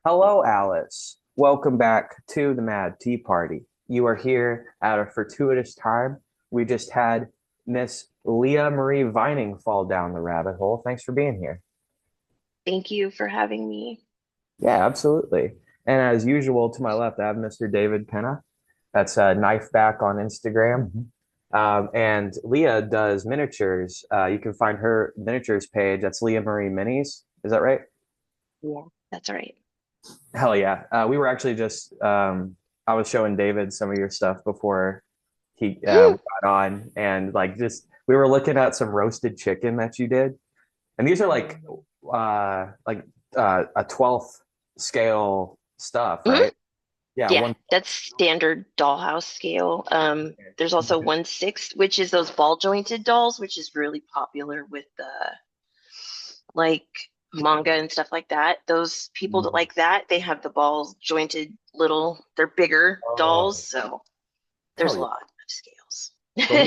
Hello, Alice. Welcome back to the Mad Tea Party. You are here at a fortuitous time. We just had Miss Leah Marie Vining fall down the rabbit hole. Thanks for being here. Thank you for having me. Yeah, absolutely. And as usual, to my left, I have Mr. David Pena. That's Knife Back on Instagram. And Leah does miniatures. You can find her miniatures page. That's Leah Marie Minis. Is that right? Yeah, that's right. Hell yeah. We were actually just I was showing David some of your stuff before we got on, and like just we were looking at some roasted chicken that you did. And these are like a 12th scale stuff, Mhm. right? Yeah, Yeah, one. that's standard dollhouse scale. There's also 1/6, which is those ball jointed dolls, which is really popular with like manga and stuff like that. Those people that like that, they have the balls jointed little, they're bigger dolls, Oh, so there's hell a yeah. lot of scales.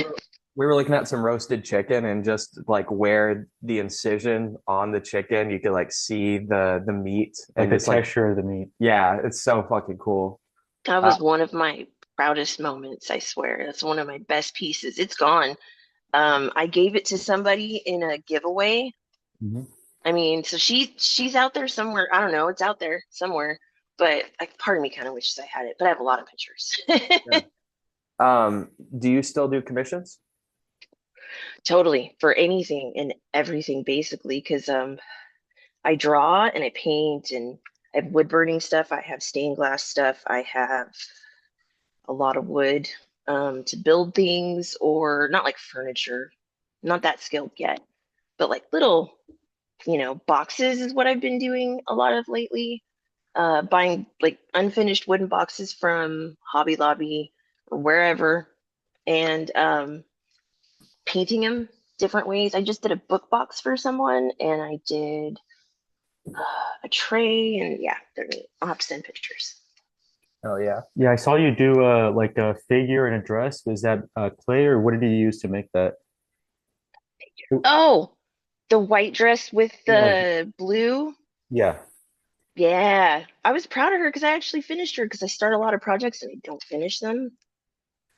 But we were looking at some roasted chicken and just like where the incision on the chicken, you could like see the meat Like and the just like texture of the meat. yeah, it's so fucking cool. That Uh, was one of my proudest moments, I swear. That's one of my best pieces. It's gone. I gave it to somebody in a giveaway. Mhm. I mean, so she's out there somewhere. I don't know, it's out there somewhere. But like part of me kind of wishes I had it, but I have a lot of pictures. Yeah. Um, do you still do commissions? Totally, for anything and everything basically, because I draw and I paint and I have wood burning stuff, I have stained glass stuff, I have a lot of wood to build things or not like furniture, not that skilled yet, but like little, boxes is what I've been doing a lot of lately. Buying like unfinished wooden boxes from Hobby Lobby or wherever and painting them different ways. I just did a book box for someone and I did a tray and yeah, they're neat. I'll have to send pictures. Oh yeah. Yeah, I saw you do like a figure and a dress. Was that clay or what did you use to make that? Oh, the white dress with Yeah. the blue. Yeah. Yeah, I was proud of her because I actually finished her because I start a lot of projects and I don't finish them.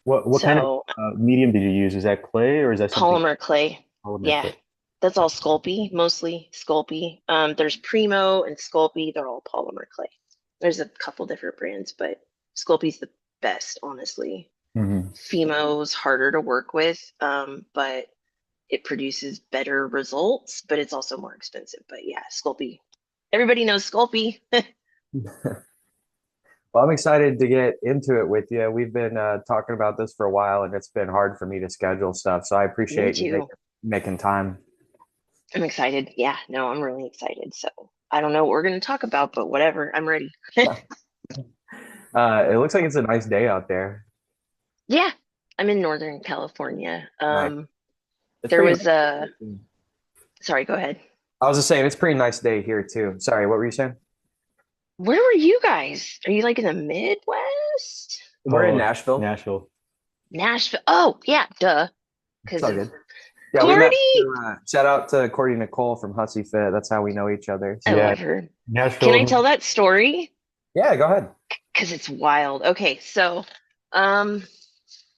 What kind of So medium did you use? Is that clay or is that something polymer clay. polymer Yeah, clay? that's all Sculpey, mostly Sculpey. There's Primo and Sculpey. They're all polymer clay. There's a couple different brands, but Sculpey's the best, honestly. Hmm. Fimo's harder to work with, but it produces better results, but it's also more expensive. But yeah, Sculpey. Everybody knows Sculpey. Well, I'm excited to get into it with you. We've been talking about this for a while, and it's been hard for me to schedule stuff. So I Me appreciate you too. making time. I'm excited. Yeah, no, I'm really excited. So I don't know what we're going to talk about, but whatever. I'm ready. It looks like it's a nice day out there. Yeah, I'm in Northern California. Nice. It's There pretty was nice. a, sorry, go ahead. I was just saying it's a pretty nice day here too. Sorry, what were you saying? Where were you guys? Are you like in the Midwest? We're in Oh, Nashville. Nashville. Nashville? Oh, yeah, duh. It's Because all of good. Yeah, we met Cordy. through, shout out to Cordy Nicole from Hussy Fit. That's how we know each other. I So Yeah, love her. Can I Nashville. tell that story? yeah, go ahead. Because it's wild. Okay, so um,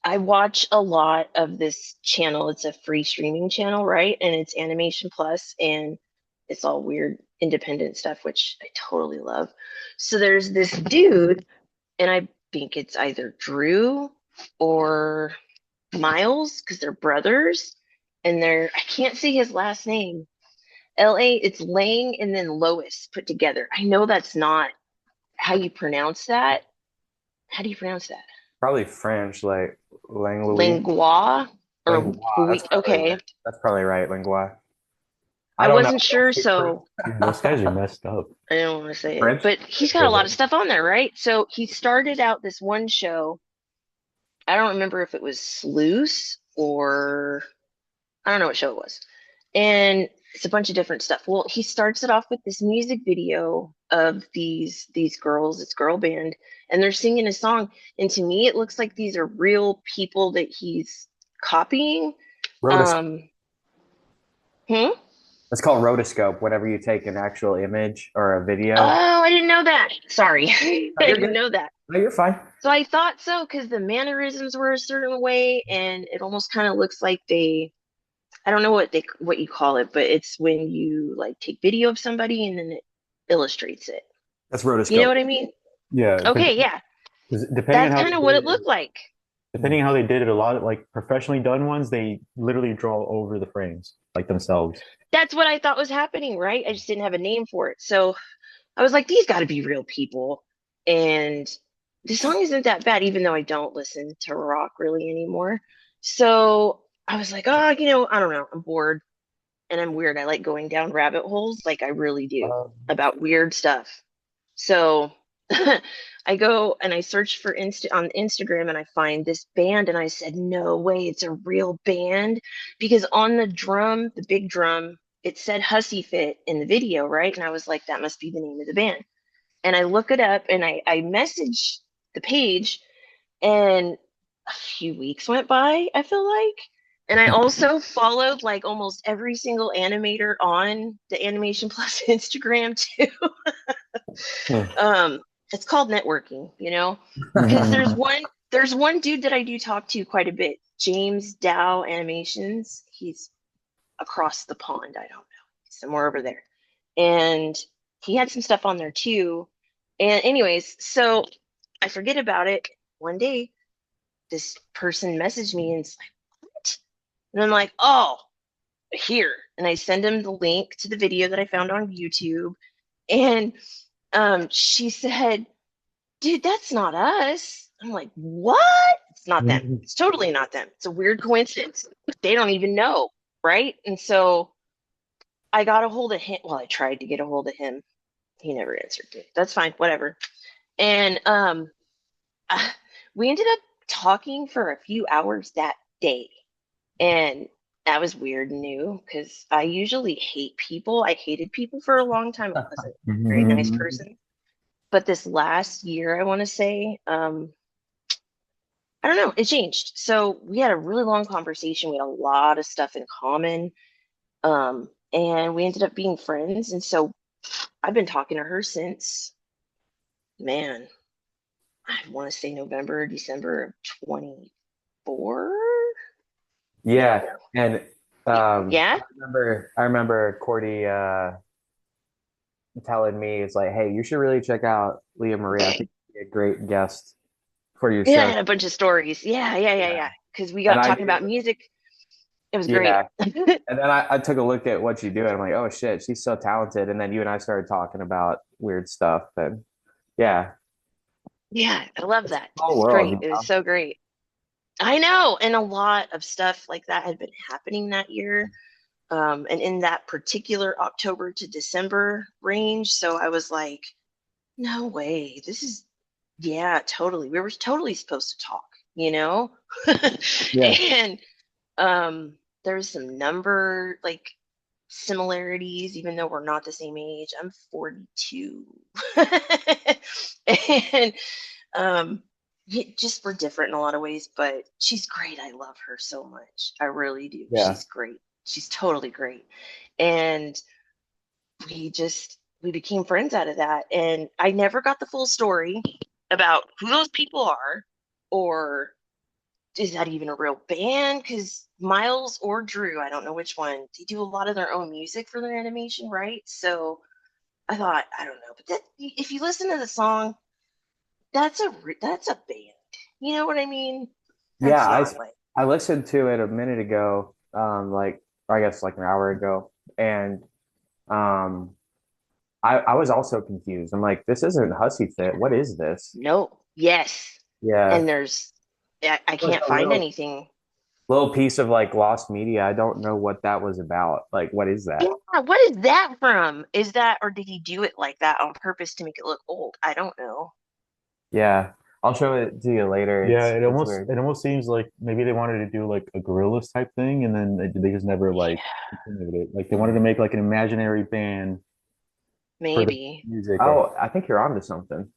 I watch a lot of this channel. It's a free streaming channel, right? And it's Animation Plus, and it's all weird independent stuff, which I totally love. So there's this dude, and I think it's either Drew or Miles because they're brothers, and I can't see his last name. LA, it's Lang and then Lois put together. I know that's not how you pronounce that. How do you pronounce that? Probably French, like Langlois. Langlois or Langlois. Louis? Okay, That's probably right, Langlois. I I don't know. I wasn't don't sure, speak French. so Those guys are messed up. I didn't want to say it. French? But he's got a lot Yeah. of stuff on there, right? So he started out this one show. I don't remember if it was Sluice or I don't know what show it was. And it's a bunch of different stuff. Well, he starts it off with this music video of these girls, it's girl band, and they're singing a song. And to me, it looks like these are real people that he's copying. Wrote a song. Um, hmm? It's called rotoscope. Whenever you take an actual image or a video. Oh, I didn't know that. Sorry. I Oh, you're didn't good. know that. No, you're fine. So I thought so because the mannerisms were a certain way, and it almost kind of looks like I don't know what you call it, but it's when you like take video of somebody and then it illustrates it. That's You know rotoscope. what I mean? Yeah, Okay, yeah. 'cause depending on That's how kind they of what did it it, looked like. depending on how they did it, a lot of like professionally done ones, they literally draw over the frames like themselves. That's what I thought was happening, right? I just didn't have a name for it. So I was like, these got to be real people. And the song isn't that bad, even though I don't listen to rock really anymore. So I was like, oh, I don't know. I'm bored and I'm weird. I like going down rabbit holes, like I really do, Um, about weird stuff. So I go and I search for on Instagram and I find this band and I said, no way, it's a real band. Because on the drum, the big drum, it said Hussy Fit in the video, right? And I was like, that must be the name of the band. And I look it up and I message the page and a few weeks went by, I feel like. And I also followed like almost every single animator on the Animation Plus Instagram too. hmm. Um, it's called networking, because Mhm. there's one dude that I do talk to quite a bit, James Dow Animations. He's across the pond, I don't know, somewhere over there. And he had some stuff on there too. And anyways, so I forget about it. One day, this person messaged me and it's like, what? And I'm like, oh, here. And I send him the link to the video that I found on YouTube. And she said, dude, that's not us. I'm like, what? It's not them. Mhm. It's totally not them. It's a weird coincidence. They don't even know, right? And so I got a hold of him. Well, I tried to get a hold of him. He never answered me. That's fine, whatever. And we ended up talking for a few hours that day. And that was weird and new because I usually hate people. I hated people for a long time. I wasn't a very nice Mhm. person. But this last year, I want to say, I don't know, it changed. So we had a really long conversation. We had a lot of stuff in common. And we ended up being friends. And so I've been talking to her since, man, I want to say November, December of 24. Yeah, No. and Yeah. I remember Cordy telling me it's like, hey, you should really check out Leah Marie. I think she'd be a great guest for your Yeah, I show. had a bunch of stories. Yeah, yeah, yeah, Yeah, yeah. Because we and got I talking knew, about music. It was great. yeah, and then I took a look at what you do, and I'm like, oh shit, she's so talented. And then you and I started talking about weird stuff, and yeah, Yeah, I love it's a that. It small was world, great. you It was know. so great. I know. And a lot of stuff like that had been happening that year. And in that particular October to December range. So I was like, no way. Yeah, totally. We were totally supposed to talk, you know? Yeah, And um, there's some number like similarities, even though we're not the same age. I'm 42. And um, just we're different in a lot of ways, but she's great. I love her so much. I really do. yeah, She's great. She's totally great. And we became friends out of that. And I never got the full story about who those people are or is that even a real band? Because Miles or Drew, I don't know which one, they do a lot of their own music for their animation, right? So I thought, I don't know, but if you listen to the song, that's a band. You know what I mean? yeah. That's I not like, I listened to it a minute ago, like or I guess like an hour ago, and um, I was also confused. I'm like, this isn't Hussy Fit. What is this? no, yes. Yeah, And I like can't a find little anything. piece of like lost media. I don't know what that was about. Like, what is that? Yeah, what is that from? Is that, or did he do it like that on purpose to make it look old? I don't know. Yeah, I'll show it to you later. Yeah, It's weird. it almost seems like maybe they wanted to do like a gorillas type thing, and then they just never like Yeah, continued it. Like they wanted to make like an imaginary band for the maybe. music. Oh, I think you're onto something.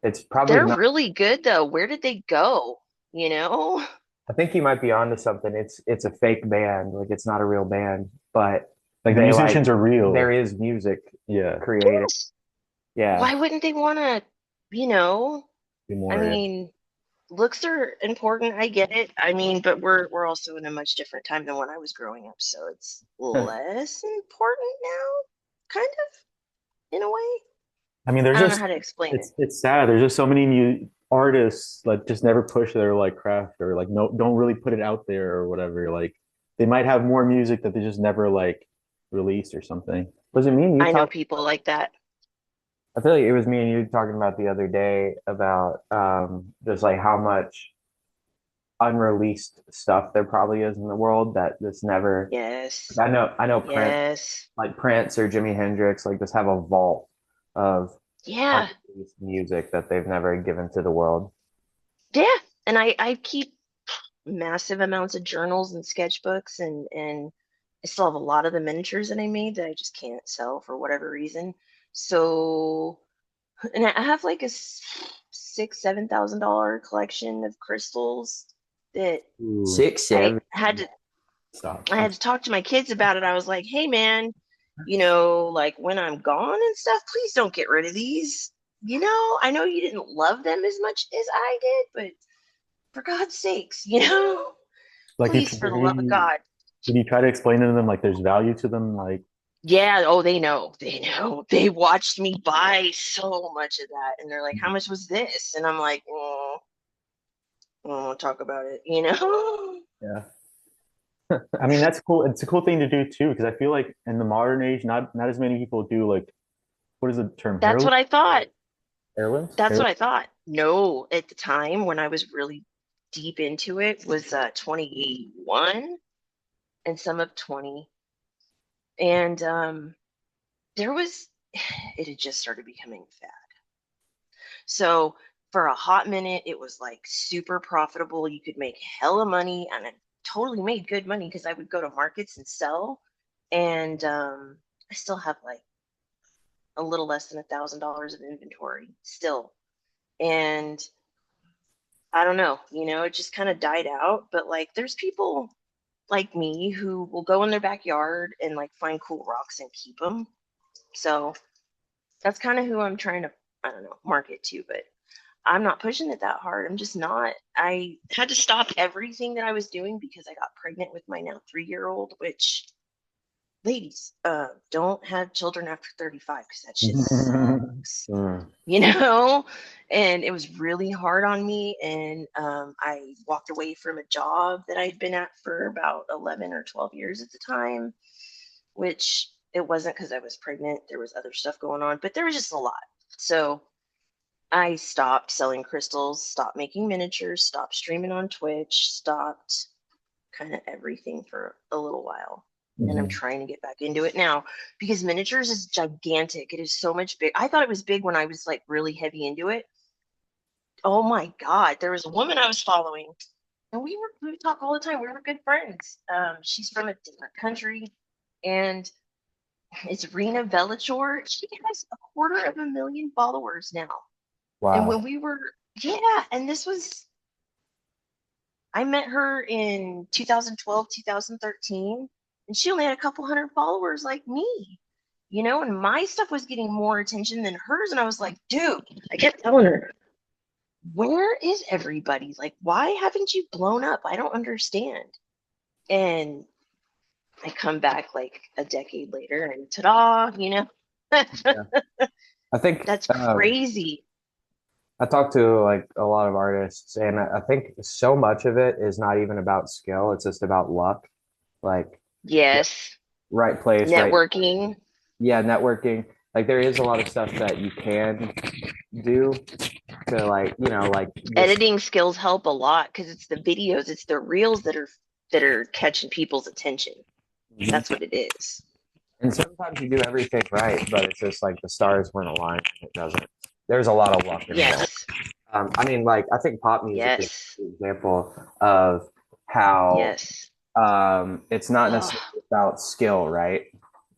It's probably They're not. really good though. Where did they go? You know? I think you might be onto something. It's a fake band. Like it's not a real band, but Like the they like musicians are there real. is music Yeah. created. Yes. Yeah. Why wouldn't they want to, you know, Be I more. mean, looks are important. I get it. I mean, but we're also in a much different time than when I was growing up, so it's less important now, kind of, in a way. I mean, there's I don't know just how to explain it. it's sad. There's just so many new artists like just never push their like craft or like no don't really put it out there or whatever. Like they might have more music that they just never like released or something. Was it me and you I know talking? people like that. I feel like it was me and you talking about the other day about just like how much unreleased stuff there probably is in the world that this never. Yes. I know Prince, Yes. like Prince or Jimi Hendrix, like just have a vault of Yeah. unreleased music that they've never given to the world. Yeah. And I keep massive amounts of journals and sketchbooks and I still have a lot of the miniatures that I made that I just can't sell for whatever reason. So, and I have like a six, $7,000 collection of crystals that Ooh, Six, seven. stop. I had to talk to my kids about it. I was like, hey man, like when I'm gone and stuff, please don't get rid of these. I know you didn't love them as much as I did, but for God's sakes, Like please, for the love of God. did you try to explain to them like there's value to them? Like Yeah, oh, they know. They know. They watched me buy so much of that. And they're like, how much was this? And I'm like, I don't want to talk about it. yeah. I mean that's cool. It's a cool thing to do too, because I feel like in the modern age, not as many people do like what is the term? That's what I thought. Heirlooms? That's what I thought. No, at the time when I was really deep into it was 2081 and some of 20. And there was, it had just started becoming fat. So for a hot minute, it was like super profitable. You could make hella money, and I totally made good money because I would go to markets and sell. And I still have like a little less than $1,000 of inventory still. And I don't know, it just kind of died out. But like, there's people like me who will go in their backyard and like find cool rocks and keep them. So that's kind of who I'm trying to, I don't know, market to. But I'm not pushing it that hard. I'm just not. I had to stop everything that I was doing because I got pregnant with my now 3-year-old, which ladies, don't have children after 35 because that shit sucks, Mm. you know? And it was really hard on me. And I walked away from a job that I'd been at for about 11 or 12 years at the time, which it wasn't because I was pregnant. There was other stuff going on, but there was just a lot. So I stopped selling crystals, stopped making miniatures, stopped streaming on Twitch, stopped kind of everything for a little while. And I'm Mhm. trying to get back into it now because miniatures is gigantic. It is so much big. I thought it was big when I was like really heavy into it. Oh my God. There was a woman I was following and we would talk all the time. We were good friends. She's from a different country and it's Rena Velichor. She has 250,000 followers now. And Wow. when we were, yeah, and I met her in 2012, 2013, and she only had a couple hundred followers like me, and my stuff was getting more attention than hers. And I was like, dude, I kept telling her, where is everybody? Like, why haven't you blown up? I don't understand. And I come back like a decade later and ta-da. Yeah. I think That's crazy. I talk to like a lot of artists, and I think so much of it is not even about skill. It's just about luck. Like Yes. right place, right. Networking. Yeah, networking. Like there is a lot of stuff that you can do to like, like just Editing skills help a lot because it's the videos, it's the reels that are catching people's attention. That's what it is. and sometimes you do everything right, but it's just like the stars weren't aligned and it doesn't. There's a lot of luck involved. Yes. I mean, like I think pop music is Yes. an example of how Yes. it's not Oh, necessarily about skill, right?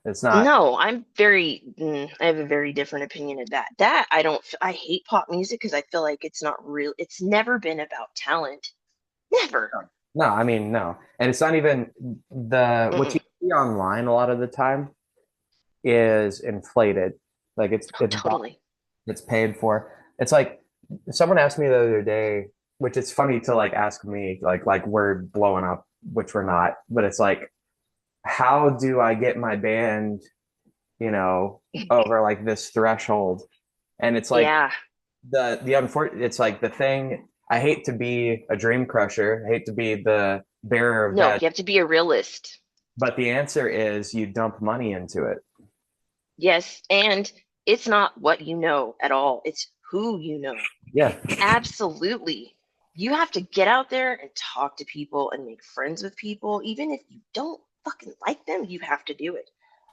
It's not. no, I have a very different opinion of that. I hate pop music because I feel like it's not real. It's never been about talent. Never. No, I mean, no. And it's not even what Mm-mm. see online a lot of the time is inflated. Like Oh, totally. it's paid for. It's like someone asked me the other day, which it's funny to like ask me, like we're blowing up, which we're not, but it's like, how do I get my band, you know, over like this threshold? And it's like Yeah. the unfortunate, it's like the thing. I hate to be a dream crusher. I hate to be the bearer of No, bad, you have to be a realist. but the answer is you dump money into it. Yes, and it's not what you know at all. It's who you know. Yeah. Absolutely. You have to get out there and talk to people and make friends with people. Even if you don't fucking like them, you have to do it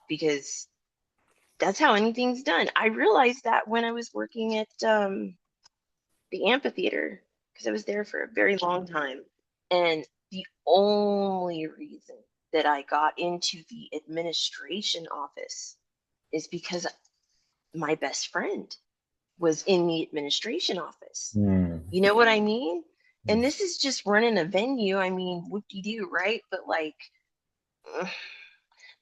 because that's how anything's done. I realized that when I was working at the amphitheater because I was there for a very long time. And the only reason that I got into the administration office is because my best friend was in the administration office. Hmm. You know what I mean? And this is just running a venue. I mean, whoop de doo, right? But like,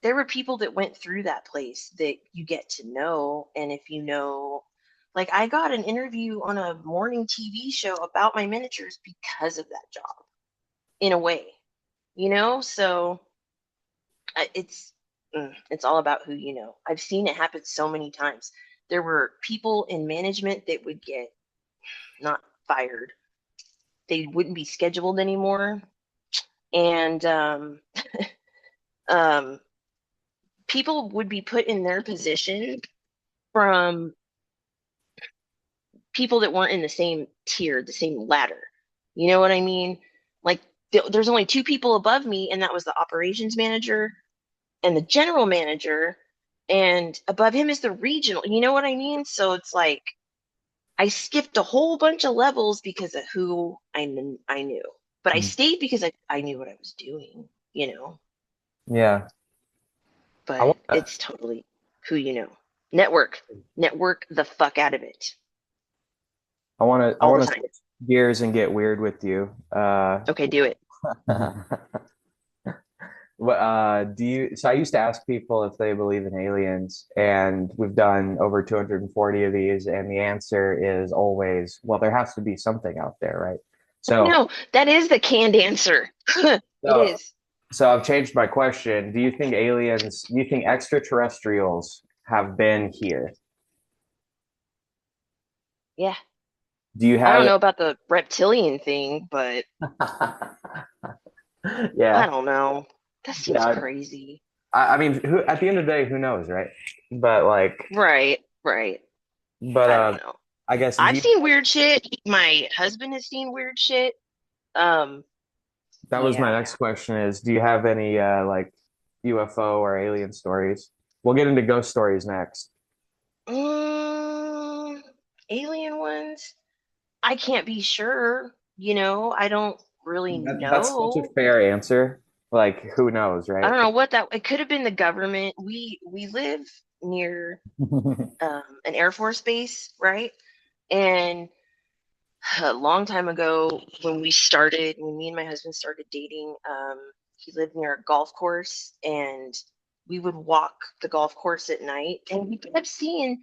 there were people that went through that place that you get to know. And if you know, like, I got an interview on a morning TV show about my miniatures because of that job, in a way, you know? So it's it's all about who you know. I've seen it happen so many times. There were people in management that would get not fired, they wouldn't be scheduled anymore, and um, people would be put in their position from people that weren't in the same tier, the same ladder. You know what I mean? Like there's only two people above me, and that was the operations manager and the general manager, and above him is the regional. You know what I mean? So it's like I skipped a whole bunch of levels because of who I knew, but I stayed because I knew what I was doing. You know, Yeah. I but want it's totally who you know. Network, network the fuck out of it I all the want to time. switch gears and get weird with you. Okay, do it. What do you so I used to ask people if they believe in aliens, and we've done over 240 of these, and the answer is always, well, there has to be something out there, right? So No, that is the canned answer. It so is. I've changed my question. Do you think extraterrestrials have been here? Yeah. Do you I don't have know about the reptilian thing, but I Yeah. don't know. That seems Yeah. crazy. I mean, at the end of the day, who knows, right? But like, Right, right. but I don't know. I guess I've seen weird shit. My husband has seen weird shit. Um, that was my yeah. next question is, do you have any like UFO or alien stories? We'll get into ghost stories next. Mm, alien ones? I can't be sure. You know, I don't really That's such a know. fair answer. Like, who knows, I right? don't know what that it could have been the government. We live near an Air Force base, right? And a long time ago, when me and my husband started dating, he lived near a golf course, and we would walk the golf course at night, and we kept seeing.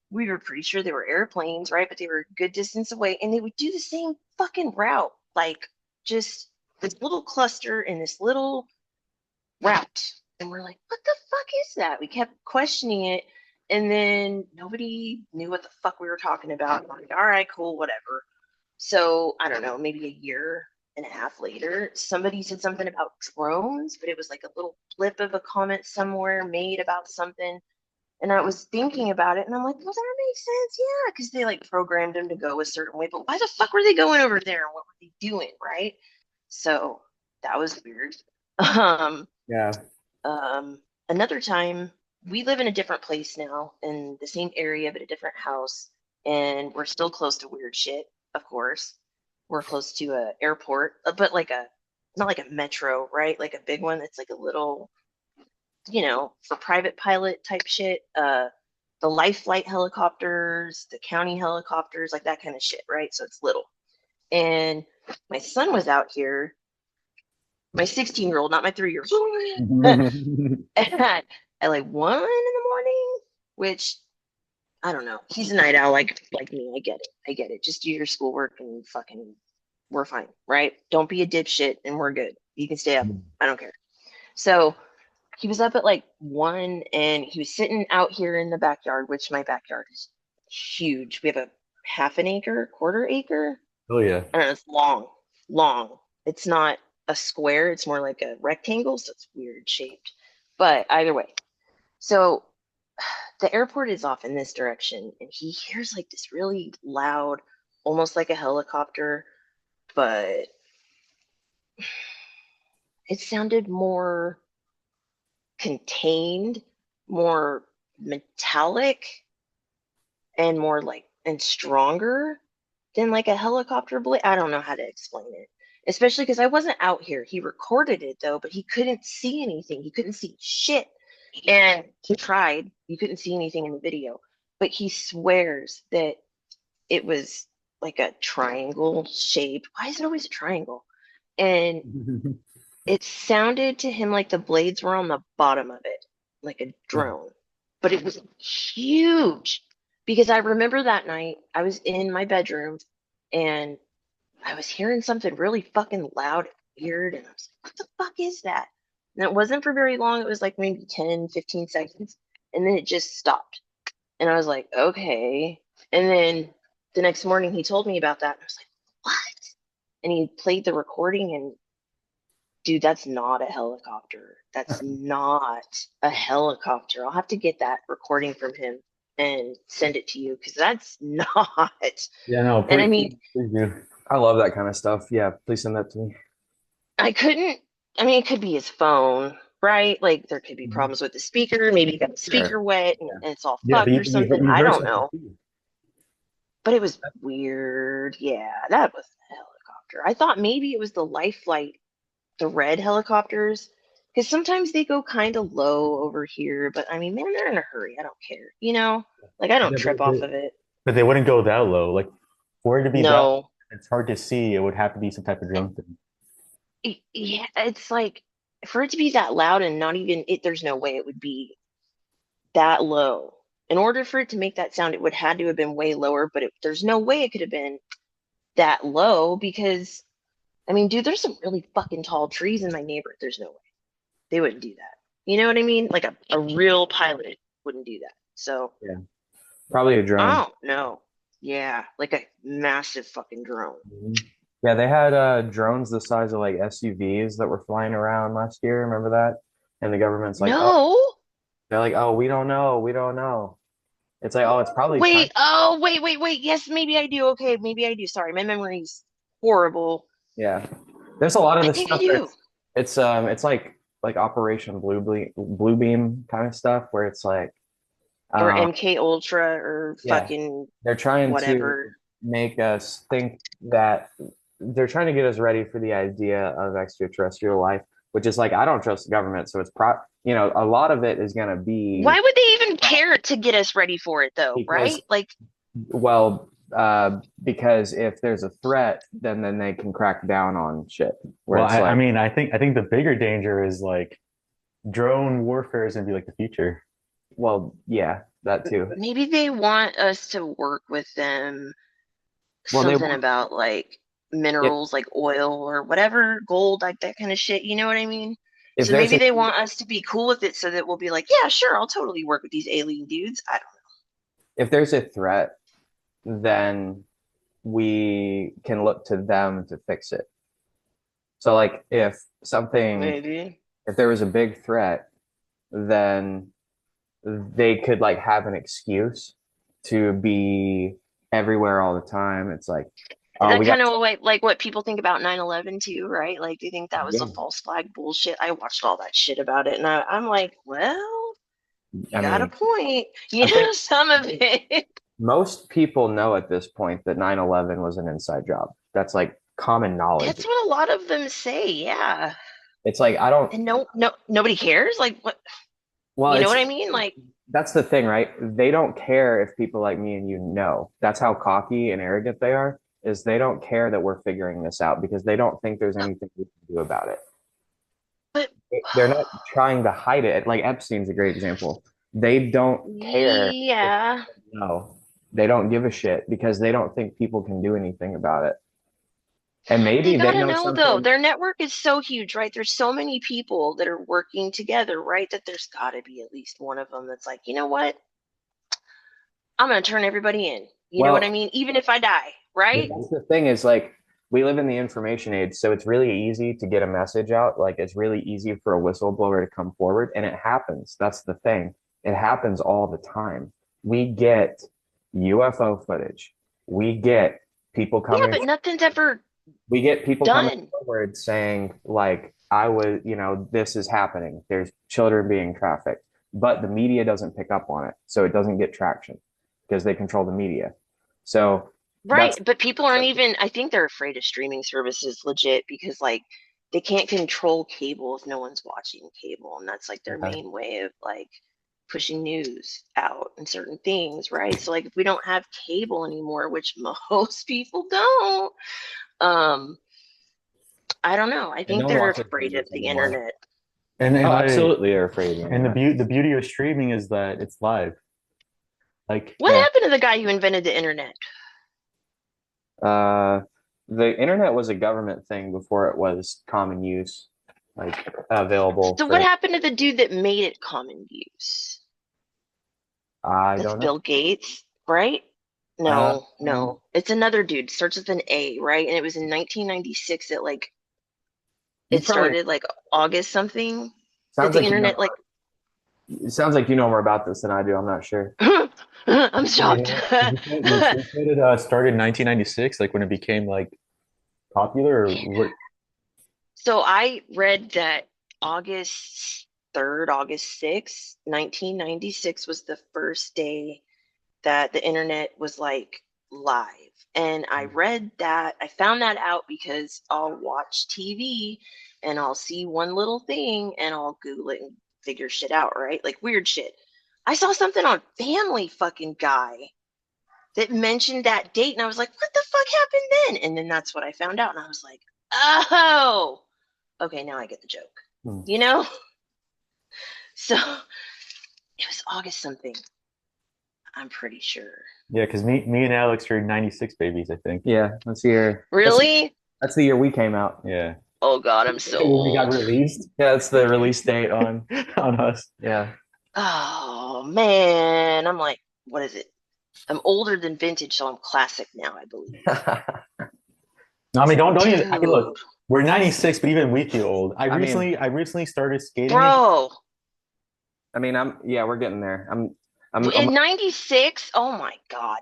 We were pretty sure they were airplanes, right? But they were a good distance away, and they would do the same fucking route, like just this little cluster in this little route. And we're like, what the fuck is that? We kept questioning it. And then nobody knew what the fuck we were talking about. I'm like, all right, cool, whatever. So I don't know, maybe a year and a half later, somebody said something about drones, but it was like a little blip of a comment somewhere made about something. And I was thinking about it, and I'm like, well, that makes sense, yeah, because they like programmed them to go a certain way. But why the fuck were they going over there, and what were they doing, right? So that was weird. Um, Yeah. Another time, we live in a different place now, in the same area but a different house, and we're still close to weird shit. Of course, we're close to a airport, but like a not like a metro, right? Like a big one that's like a little, for private pilot type shit. The life flight helicopters, the county helicopters, like that kind of shit, right? So it's little. And my son was out here My 16-year-old, not my 3-year-old. at, at like 1 in the morning, which I don't know. He's a night owl like me. I get it. I get it. Just do your schoolwork and fucking we're fine, right? Don't be a dipshit and we're good. You can stay up. I don't care. So he was up at like 1 and he was sitting out here in the backyard, which my backyard is huge. We have a half an acre, quarter acre. Oh yeah. I don't know, it's long, long. It's not a square, it's more like a rectangle, so it's weird shaped. But either way. So the airport is off in this direction, and he hears like this really loud, almost like a helicopter, but it sounded more contained, more metallic, and more like and stronger than like a helicopter blade. I don't know how to explain it. Especially because I wasn't out here. He recorded it though, but he couldn't see anything. He couldn't see shit. And he tried. You couldn't see anything in the video. But he swears that it was like a triangle shape. Why is it always a triangle? And it sounded to him like the blades were on the bottom of it, like a drone. But it was huge. Because I remember that night I was in my bedroom and I was hearing something really fucking loud and weird. And I was like, what the fuck is that? And it wasn't for very long. It was like maybe 10, 15 seconds. And then it just stopped. And I was like, okay. And then the next morning he told me about that. And I was like, what? And he played the recording and dude, that's not a helicopter. That's not a helicopter. I'll have to get that recording from him and send it to you because that's not. Yeah, no, And I please, mean, please do. I love that kind of stuff. Yeah, please send that to me. I couldn't, I mean, it could be his phone, right? Like there could be Mhm. problems with the speaker. Maybe he got the Sure. speaker wet Yeah. and it's all Yeah, but fucked or something. you I heard don't something know. too. But it was weird. Yeah, that was a helicopter. I thought maybe it was the life flight, the red helicopters, because sometimes they go kind of low over here. But I mean, man, they're in a hurry. I don't care. You know, like I don't Yeah, trip off of it. but they wouldn't go that low. Like for it to be that, No. it's hard to see. It would have to be some type of drone thing. Yeah, it's like for it to be that loud and not even it, there's no way it would be that low. In order for it to make that sound, it would had to have been way lower, but there's no way it could have been that low because I mean, dude, there's some really fucking tall trees in my neighborhood. There's no way they wouldn't do that. You know what I mean? Like a real pilot wouldn't do that. So Yeah, probably a I drone. don't know. Yeah, like a massive fucking drone. Mhm. Yeah, they had drones the size of like SUVs that were flying around last year. Remember that? And the government's like, oh, No. they're like, oh, we don't know, we don't know. It's like, oh, it's probably China. Wait, oh, wait. Yes, maybe I do. Okay, maybe I do. Sorry, my memory's horrible. Yeah, there's a lot of I this think I stuff do. that's it's like Operation Blue Beam kind of stuff where it's like Or um MK Ultra or yeah, fucking they're trying to whatever. make us think that they're trying to get us ready for the idea of extraterrestrial life, which is like I don't trust the government, so it's a lot of it is going to be Why would they even care to get us ready for it though, because right? Like, well because if there's a threat, then they can crack down on shit. Where Well, it's I like, mean, I think the bigger danger is like drone warfare is gonna be like the future. well, yeah, that too. maybe they want us to work with them Well, they something want about like if minerals like oil or whatever, gold, like that kind of shit. You know what I mean? if So there's maybe a they want us to be cool with it so that we'll be like, yeah, sure, I'll totally work with these alien dudes. I don't if there's a threat, then we can look to them to fix it. So like know. something Maybe. if there was a big threat, then they could like have an excuse to be everywhere all the time. It's like, Is oh, that we got kind of like what people think about 9/11 too, right? Like, do you think that was a yeah. false flag bullshit? I watched all that shit about it, and I'm like, well, you I got a mean, point. I You think know, some of it. most people know at this point that 9/11 was an inside job. That's like common knowledge. That's what a lot of them say, yeah. It's like I don't And nobody cares. Like, what? well, You know it's what I mean? Like, that's the thing, right? They don't care if people like me and you know. That's how cocky and arrogant they are, is they don't care that we're figuring this out because they don't think there's anything we can do about it. they're not trying to hide it. Like Epstein's a great example. They don't care if Yeah. people know. They don't give a shit because they don't think people can do anything about it. And They maybe they gotta know know though, something. their network is so huge, right? There's so many people that are working together, right? That there's gotta be at least one of them that's like, you know what? I'm gonna turn everybody in. You know what I Well, mean? Even if I die, right? that's the thing is like we live in the information age, so it's really easy to get a message out. Like it's really easy for a whistleblower to come forward, and it happens. That's the thing. It happens all the time. We get UFO footage. We get people Yeah, coming but nothing's ever we get people coming done. forward saying like I was, this is happening, there's children being trafficked, but the media doesn't pick up on it, so it doesn't get traction because they control the media. So that's Right, but people aren't even, I think they're afraid of streaming services legit because like they can't control cable if no one's watching cable, and that's like their yeah. main way of like pushing news out and certain things, right? So like if we don't have cable anymore, which most people don't, um, I don't know. I And think no one they're watches afraid of movies the anymore. internet. And Oh, I absolutely, they're afraid of the and internet. the beauty of streaming is that it's live. Like, What Yeah. happened to the guy who invented the internet? uh the internet was a government thing before it was common use, like available So what for happened to the dude that made it common use? I That's don't know. Bill Gates, right? uh No, no. It's another dude. Starts with an A, right? And it was in 1996 that like you it probably started like August something that sounds the like you know internet like it sounds like you know more about this than I do. I'm not sure. I'm you shocked. know, you think that it started in 1996, like when it became like popular, or what? So I read that August 3rd, August 6th, 1996 was the first day that the internet was like live. And I read that, I found that out because I'll watch TV and I'll see one little thing and I'll Google it and figure shit out, right? Like weird shit. I saw something on Family fucking Guy that mentioned that date and I was like, what the fuck happened then? And then that's what I found out. And I was like, oh, okay, now I get the joke, Hmm. you know? So it was August something, I'm pretty sure. Yeah, because me and Alex are 96 babies, I think. Yeah, that's the year. Really? That's the year we came out. Yeah. Oh God, I'm so When we got old. released Yeah, that's the release date on. on us. Yeah. Oh man, I'm like, what is it? I'm older than vintage, so I'm classic now, I believe. No, I mean, don't even. I mean, look, Dude, we're 96, but even we feel old. I mean, I recently started skating again. bro, yeah, we're getting there. I'm in 96, oh my God,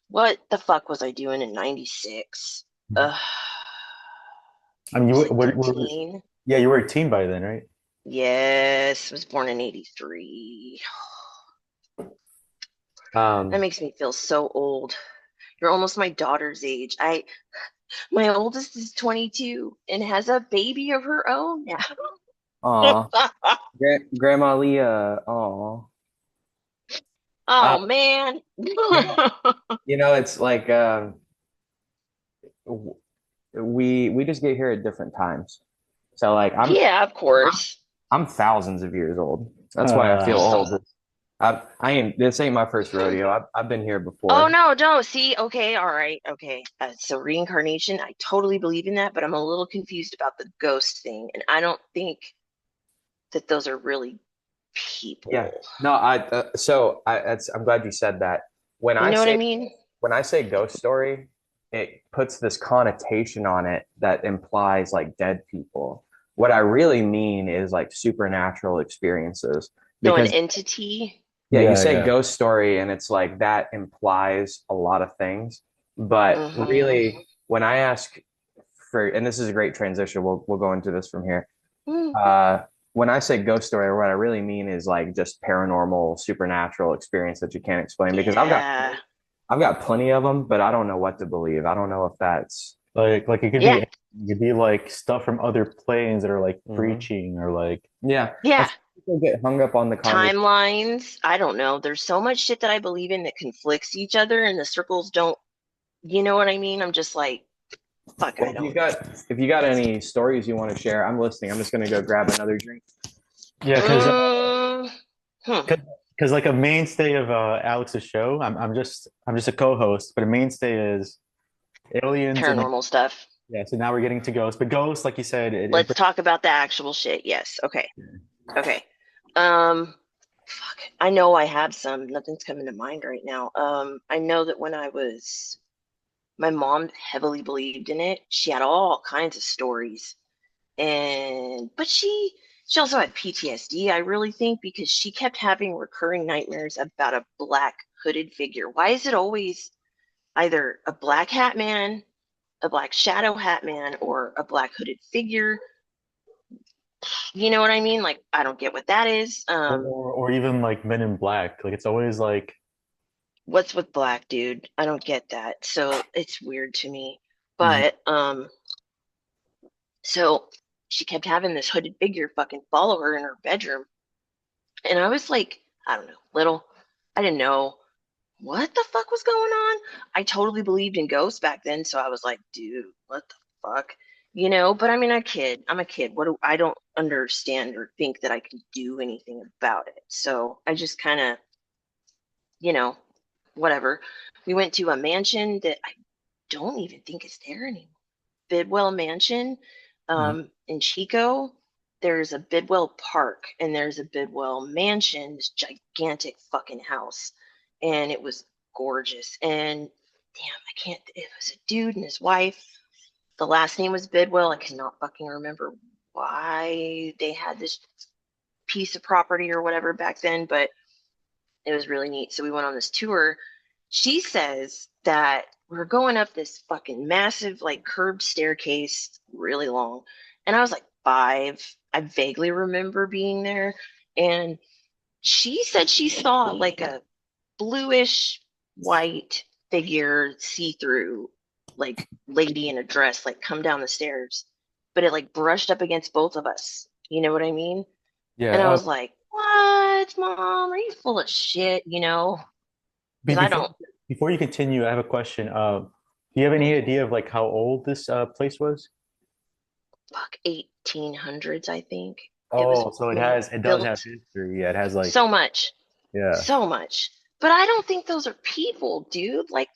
what the fuck was I doing in 96? I I mean, was like 13. yeah, you were a teen by then, right? Yes, was born in 83. That um, makes me feel so old. You're almost my daughter's age. My oldest is 22 and has a baby of her own now. aw, Grandma Leah, aw. Oh Uh, man. yeah, it's like w- we just get here at different times. So like Yeah, of course. I'm thousands of years old. That's why I feel Uh, old. I ain't this ain't my first rodeo. I've been here Oh before. no, no. See, okay, all right, okay. So reincarnation, I totally believe in that, but I'm a little confused about the ghost thing, and I don't think that those are really Yeah. people. No, I'm glad you said that. When You I know what I say mean? when I say ghost story, it puts this connotation on it that implies like dead people. What I really mean is like supernatural experiences. So an Because entity. yeah, you yeah, say yeah. ghost story and it's like that implies a lot of things. But Mm-hmm. really, when I ask for, and this is a great transition, we'll go into this from here. Mm. Uh, when I say ghost story, what I really mean is like just paranormal, supernatural experience that you can't explain because Yeah. I've got plenty of them, but I don't know what to believe. I don't know if that's Like Yeah. it could be like stuff from other planes that are like Mhm. preaching or like Yeah. Yeah. That's people get hung up on the conversation. Timelines. I don't know. There's so much shit that I believe in that conflicts each other and the circles don't, you know what I mean? I'm just like, Fuck, Well, I don't. if you got any stories you want to share, I'm listening. I'm just gonna go grab another drink. Yeah, Mm, hmm. because like a mainstay of Alex's show, I'm just a co-host, but a mainstay is aliens and like Paranormal stuff. yeah. So now we're getting to ghosts, but ghosts, like you said, Let's talk about the actual shit. Yes. Okay. Okay. Fuck. I know I have some. Nothing's coming to mind right now. I know that when I was, my mom heavily believed in it. She had all kinds of stories, and but she also had PTSD. I really think because she kept having recurring nightmares about a black hooded figure. Why is it always either a black hat man, a black shadow hat man, or a black hooded figure? You know what I mean? Like, I don't get what that is. or even like Men in Black. Like it's always like What's with black, dude? I don't get that. So it's weird to me. mhm. But so she kept having this hooded figure fucking follow her in her bedroom. And I was like, I don't know, little. I didn't know what the fuck was going on. I totally believed in ghosts back then, so I was like, dude, what the fuck? But I mean, I'm a kid. I don't understand or think that I can do anything about it. So I just kind of, you know, whatever. We went to a mansion that I don't even think is there anymore. Bidwell Mansion, Mhm. in Chico. There's a Bidwell Park and there's a Bidwell Mansion, this gigantic fucking house, and it was gorgeous. And damn, I can't. It was a dude and his wife. The last name was Bidwell. I cannot fucking remember why they had this piece of property or whatever back then, but it was really neat. So we went on this tour. She says that we're going up this fucking massive, like curved staircase, really long. And I was like 5. I vaguely remember being there. And she said she saw like a bluish white figure, see through, like lady in a dress, like come down the stairs. But it like brushed up against both of us. You know what I mean? And I Yeah. was like, what, mom? Are you full of shit? Because I Before don't, before you continue, I have a question. Do you have any idea of like how old this place was? fuck, 1800s, I think. It was Oh, so it does have built history. Yeah, it has like so much, yeah. so much. But I don't think those are people, dude. Like,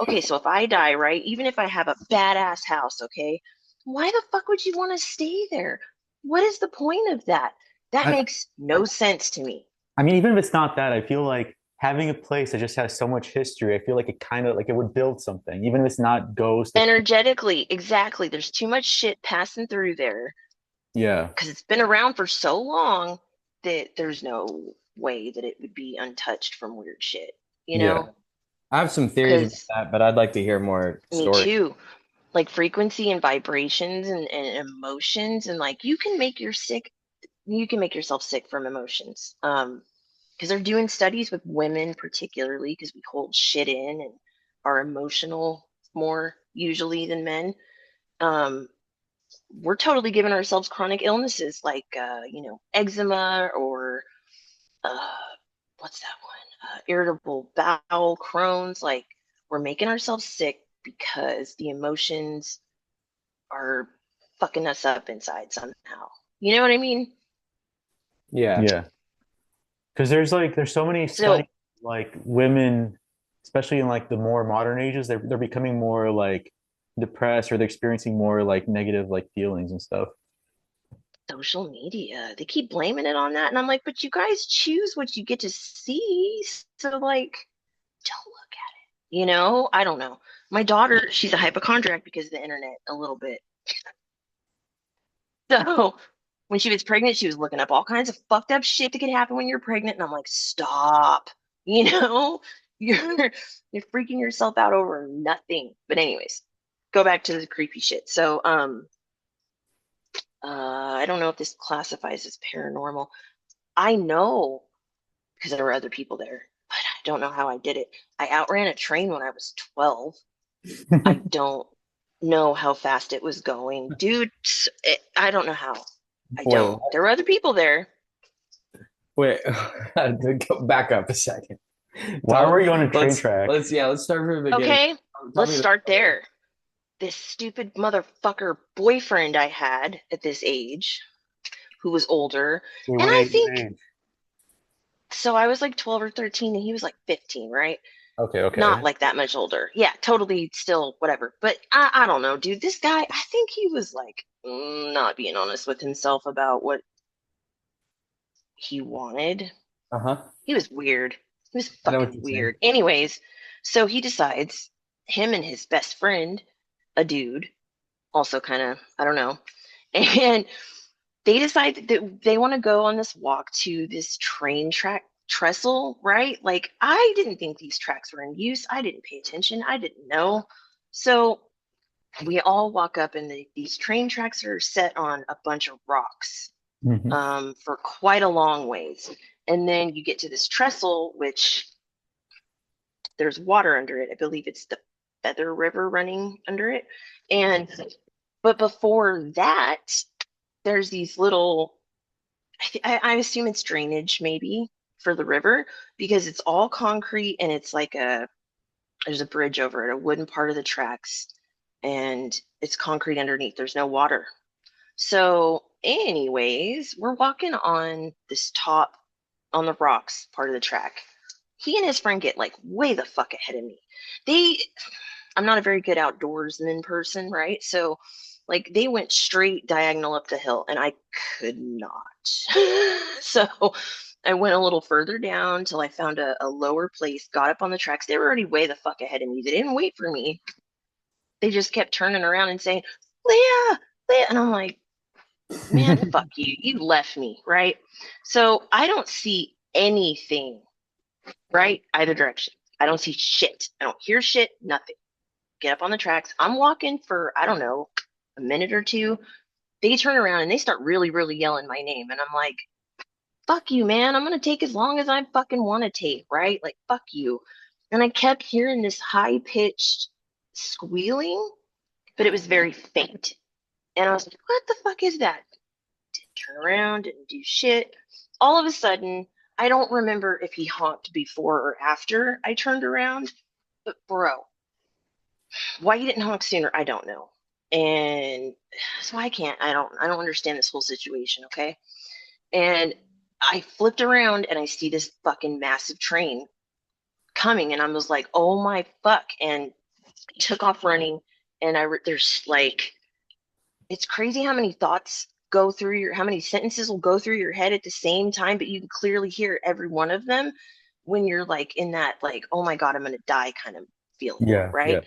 okay, so if I die, right, even if I have a badass house, okay, why the fuck would you want to stay there? What is the point of that? That I, makes no sense to me. I mean, even if it's not that, I feel like having a place that just has so much history, I feel like it kind of like it would build something, even if it's not ghosts. Like, Energetically, exactly. There's too much shit passing through there yeah, because it's been around for so long that there's no way that it would be untouched from weird shit, you Yeah, know? I have some theories about Because that, but I'd like to hear more me stories. too. Like frequency and vibrations and emotions, and like you can make yourself sick from emotions. Because they're doing studies with women particularly because we hold shit in and are emotional more usually than men. Um, we're totally giving ourselves chronic illnesses like eczema or uh, what's that one? Irritable bowel, Crohn's. Like we're making ourselves sick because the emotions are fucking us up inside somehow. You know what I mean? Yeah, yeah. Because there's so many studies So like women, especially in like the more modern ages, they're becoming more like depressed or they're experiencing more like negative like feelings and stuff. social media, they keep blaming it on that, and I'm like, but you guys choose what you get to see, so like, don't look at it. I don't know. My daughter, she's a hypochondriac because of the internet a little bit. So when she was pregnant, she was looking up all kinds of fucked up shit that could happen when you're pregnant. And I'm like, stop. You know, you're you're freaking yourself out over nothing. But anyways, go back to the creepy shit. So I don't know if this classifies as paranormal. I know because there were other people there, but I don't know how I did it. I outran a train when I was 12. I don't know how fast it was going. Dude, I don't know how. I wait, don't. There were other people there. wait, go back up a second. Why Tell, were you on a train track? let's start from the beginning. Okay, Tell let's me the start story. there. this stupid motherfucker boyfriend I had at this age who was older. Wait, And what I age? What think age? so I was like 12 or 13 and he was like 15, right? Okay, Not okay. like that much older. Yeah, totally still whatever. But I don't know, dude. This guy, I think he was like not being honest with himself about what he wanted. Uh-huh. He was weird. He was I know what fucking you're saying. weird. Anyways, so he decides him and his best friend, a dude, also kind of, I don't know, and they decide that they want to go on this walk to this train track trestle, right? Like, I didn't think these tracks were in use. I didn't pay attention. I didn't know. So we all walk up, and these train tracks are set on a bunch of rocks Hmm. for quite a long ways. And then you get to this trestle, which there's water under it. I believe it's the Feather River running under it. And but before that, there's these little I assume it's drainage maybe for the river because it's all concrete and it's like there's a bridge over it, a wooden part of the tracks, and it's concrete underneath. There's no water. So, anyways, we're walking on this top on the rocks part of the track. He and his friend get like way the fuck ahead of me. They I'm not a very good outdoorsman person, right? So like they went straight diagonal up the hill and I could not. So I went a little further down till I found a lower place, got up on the tracks. They were already way the fuck ahead of me. They didn't wait for me. They just kept turning around and saying, Leia, Leia. And I'm like, man, fuck you. You left me, right? So I don't see anything, right? Either direction. I don't see shit. I don't hear shit, nothing. Get up on the tracks. I'm walking for, I don't know, a minute or two. They turn around and they start really, really yelling my name. And I'm like, fuck you, man. I'm going to take as long as I fucking want to take, right? Like, fuck you. And I kept hearing this high pitched squealing, but it was very faint. And I was like, what the fuck is that? Didn't turn around, didn't do shit. All of a sudden, I don't remember if he honked before or after I turned around, but bro, why he didn't honk sooner, I don't know. And so I don't understand this whole situation, okay? And I flipped around and I see this fucking massive train coming and I was like, "Oh my fuck." And I took off running and there's like it's crazy how many thoughts go through how many sentences will go through your head at the same time, but you can clearly hear every one of them when you're like in that like, "Oh my God, I'm gonna die" kind of feeling, Yeah, right? yeah.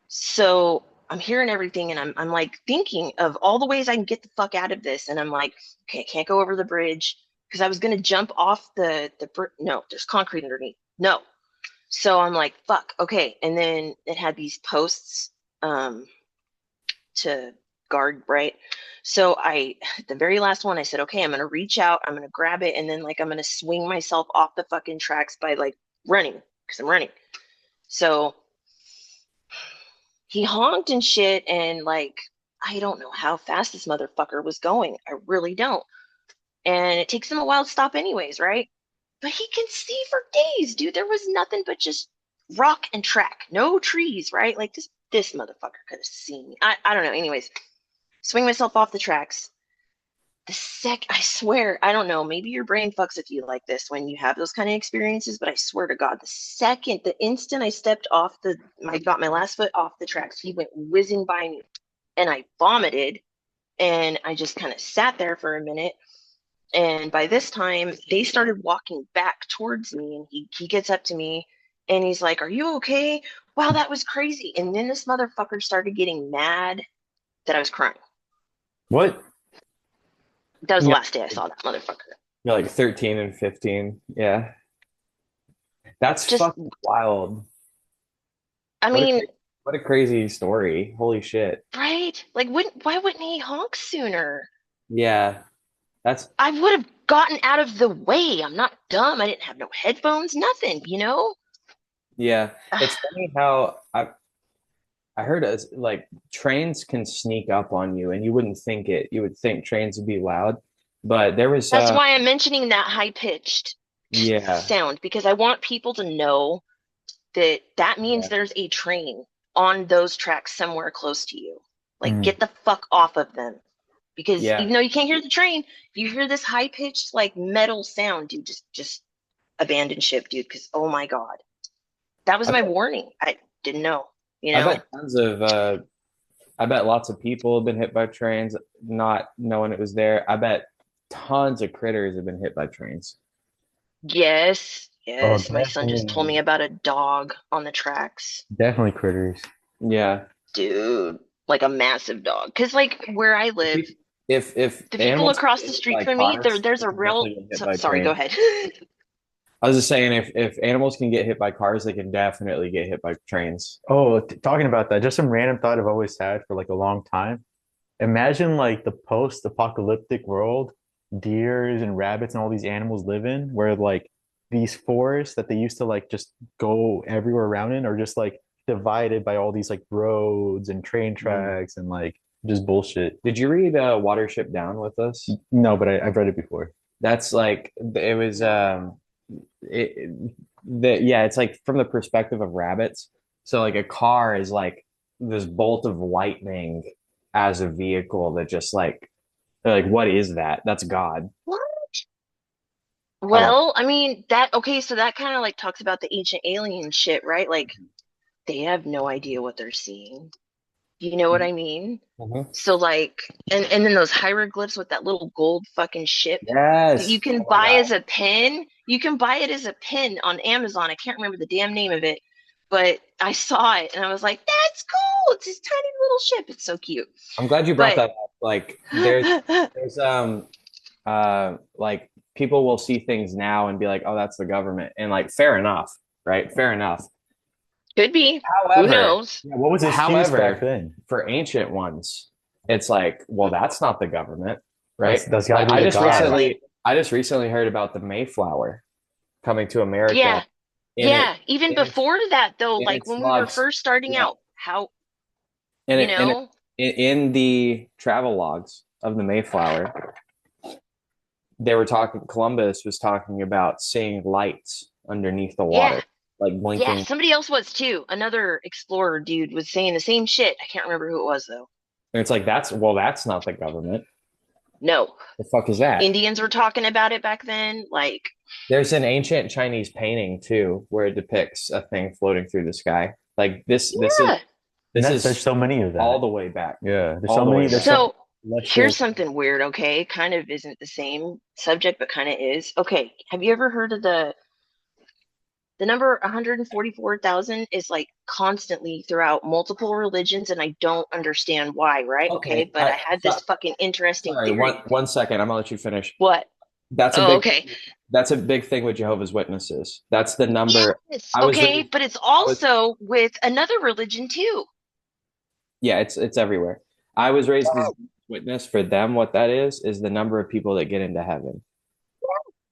So I'm hearing everything and I'm like thinking of all the ways I can get the fuck out of this. And I'm like, okay, I can't go over the bridge because I was gonna jump off no, there's concrete underneath. No. So I'm like, fuck, okay. And then it had these posts um to guard, right? So the very last one, I said, okay, I'm gonna reach out, I'm gonna grab it, and then like I'm gonna swing myself off the fucking tracks by like running because I'm running. So he honked and shit and like I don't know how fast this motherfucker was going. I really don't. And it takes him a while to stop anyways, right? But he can see for days, dude. There was nothing but just rock and track. No trees, right? Like this motherfucker could have seen me. I don't know. Anyways, swing myself off the tracks. I swear, I don't know, maybe your brain fucks with you like this when you have those kind of experiences, but I swear to God, the instant I stepped I got my last foot off the tracks, he went whizzing by me and I vomited and I just kind of sat there for a minute. And by this time, they started walking back towards me and he gets up to me and he's like, "Are you okay? Wow, that was crazy." And then this motherfucker started getting mad that I was crying. What? That was the Yeah, last day I saw that motherfucker. you're like 13 and 15. Yeah. That's Just, fucking wild. I What a mean, cra- what a crazy story. Holy shit. right? Like, why wouldn't he honk sooner? Yeah. That's I would have gotten out of the way. I'm not dumb. I didn't have no headphones, nothing, you know? yeah. It's funny how I heard as like trains can sneak up on you and you wouldn't think it. You would think trains would be loud. But there was That's why I'm mentioning that high pitched yeah. sound because I want people to know that that means Yeah. there's a train on those tracks somewhere close to you. Like, Mm. get the fuck off of them. Because Yeah. even though you can't hear the train, if you hear this high pitched like metal sound, dude, just abandon ship, dude. Because oh my god, that was I my bet, warning. I didn't know, you I know. bet tons of I bet lots of people have been hit by trains, not knowing it was there. I bet tons of critters have been hit by trains. Yes, Oh, yes. My son just told me definitely, about a dog on the tracks, definitely critters. Yeah. dude. Like a massive dog. Because like where I live, If the people animals across get the hit street by from me, cars, there's they a can real. definitely get hit So, by sorry, go trains. ahead. I was just saying if animals can get hit by cars, they can definitely get hit by trains. Oh, talking about that, just some random thought I've always had for like a long time. Imagine like the post-apocalyptic world deers and rabbits and all these animals live in, where like these forests that they used to like just go everywhere around in are just like divided by all these like roads and train Mm. tracks and like just bullshit. Did you read Watership Down with us? No, but I've read it before. That's like it was it, yeah, it's like from the perspective of rabbits. So like a car is like this bolt of lightning as a vehicle that just like they're like what is that? That's God. What? I don't Well, I mean that. Okay, so that kind of like talks about the ancient alien shit, right? Like they have no idea what they're seeing. You know what I mean? know. So like, and then those hieroglyphs with that little gold fucking ship that you Yes. can Oh my buy God. as a pin. You can buy it as a pin on Amazon. I can't remember the damn name of it, but I saw it and I was like, that's cool. It's this tiny little ship. It's so cute. I'm glad you brought But that up. Like there's like people will see things now and be like, oh, that's the government. And like fair enough, right? Fair enough. could be. Who However, knows? Yeah, what was the excuse back however, then? for ancient ones, it's like, well, that's not the government, right? That's got to Like be the god. Exactly. I just recently heard about the Mayflower coming to America Yeah. and Yeah. Even and it's before that, though, and like it's when we were logs. first starting Yeah. out, how, And you it know, in the travel logs of the Mayflower, they were talking Columbus was talking about seeing lights underneath the yeah. water, like Yeah, blinking. somebody else was too. Another explorer dude was saying the same shit. I can't remember who it was though. And it's like that's not the government. No, The fuck is that? Indians were talking about it back then. Like, There's an ancient Chinese painting too where it depicts a thing floating through the sky. Like yeah. And this that's there's is so many of all that. the way back. Yeah, there's All so the many. way There's back. so So here's celestial. something weird, okay? Kind of isn't the same subject, but kind of is. Okay, have you ever heard of the number 144,000 is like constantly throughout multiple religions, and I don't understand why, right? Okay, Okay. but I had this fucking interesting Sorry, theory. one second. I'm gonna let you finish. What? That's a Oh, big okay. that's a big thing with Jehovah's Witnesses. That's the number. Yes, I was okay, raised but it's I was also with another religion too. yeah, it's everywhere. I was raised as a witness for them. What that is the number of people that get into heaven.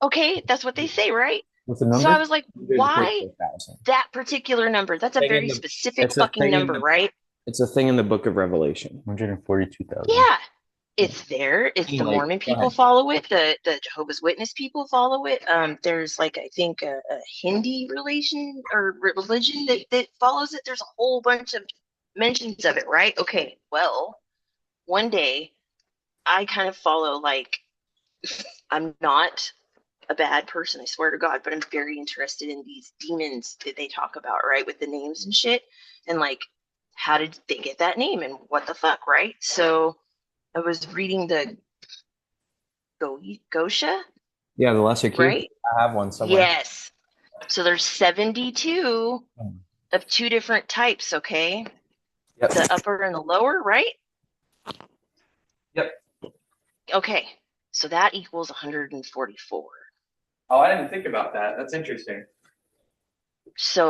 Okay, that's what they say, right? What's the So I number? was like, why 144,000. that particular number? That's a Thing in very the specific it's a fucking thing in number, the right? it's a thing in the book of Revelation. 142,000. Yeah, it's there. It's the Like, Mormon go people ahead. follow it. The Jehovah's Witness people follow it. There's like I think a Hindi relation or religion that follows it. There's a whole bunch of mentions of it, right? Okay, well, one day I kind of follow like I'm not a bad person, I swear to God, but I'm very interested in these demons that they talk about, right? With the names and shit. And like, how did they get that name and what the fuck, right? So I was reading the Gosha, Yeah, the lesser Q. right? I have one somewhere. Yes. So there's 72 of two different types, okay? Yep. The upper and the lower, right? Yep. Okay. So that equals 144. Oh, I didn't think about that. That's interesting.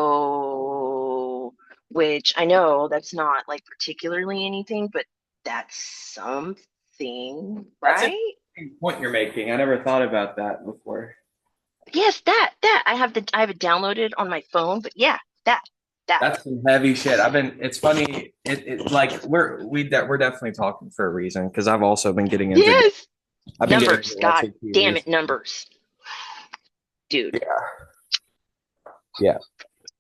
So, which I know that's not like particularly anything, but that's something, That's a right? point you're making. I never thought about that before. Yes, that I have it downloaded on my phone, but yeah, that. That's some heavy shit. It's funny. Like we're definitely talking for a reason because I've also been getting into Yes, I've been getting numbers. into God lesser Q damn it, recently. numbers, dude. Yeah.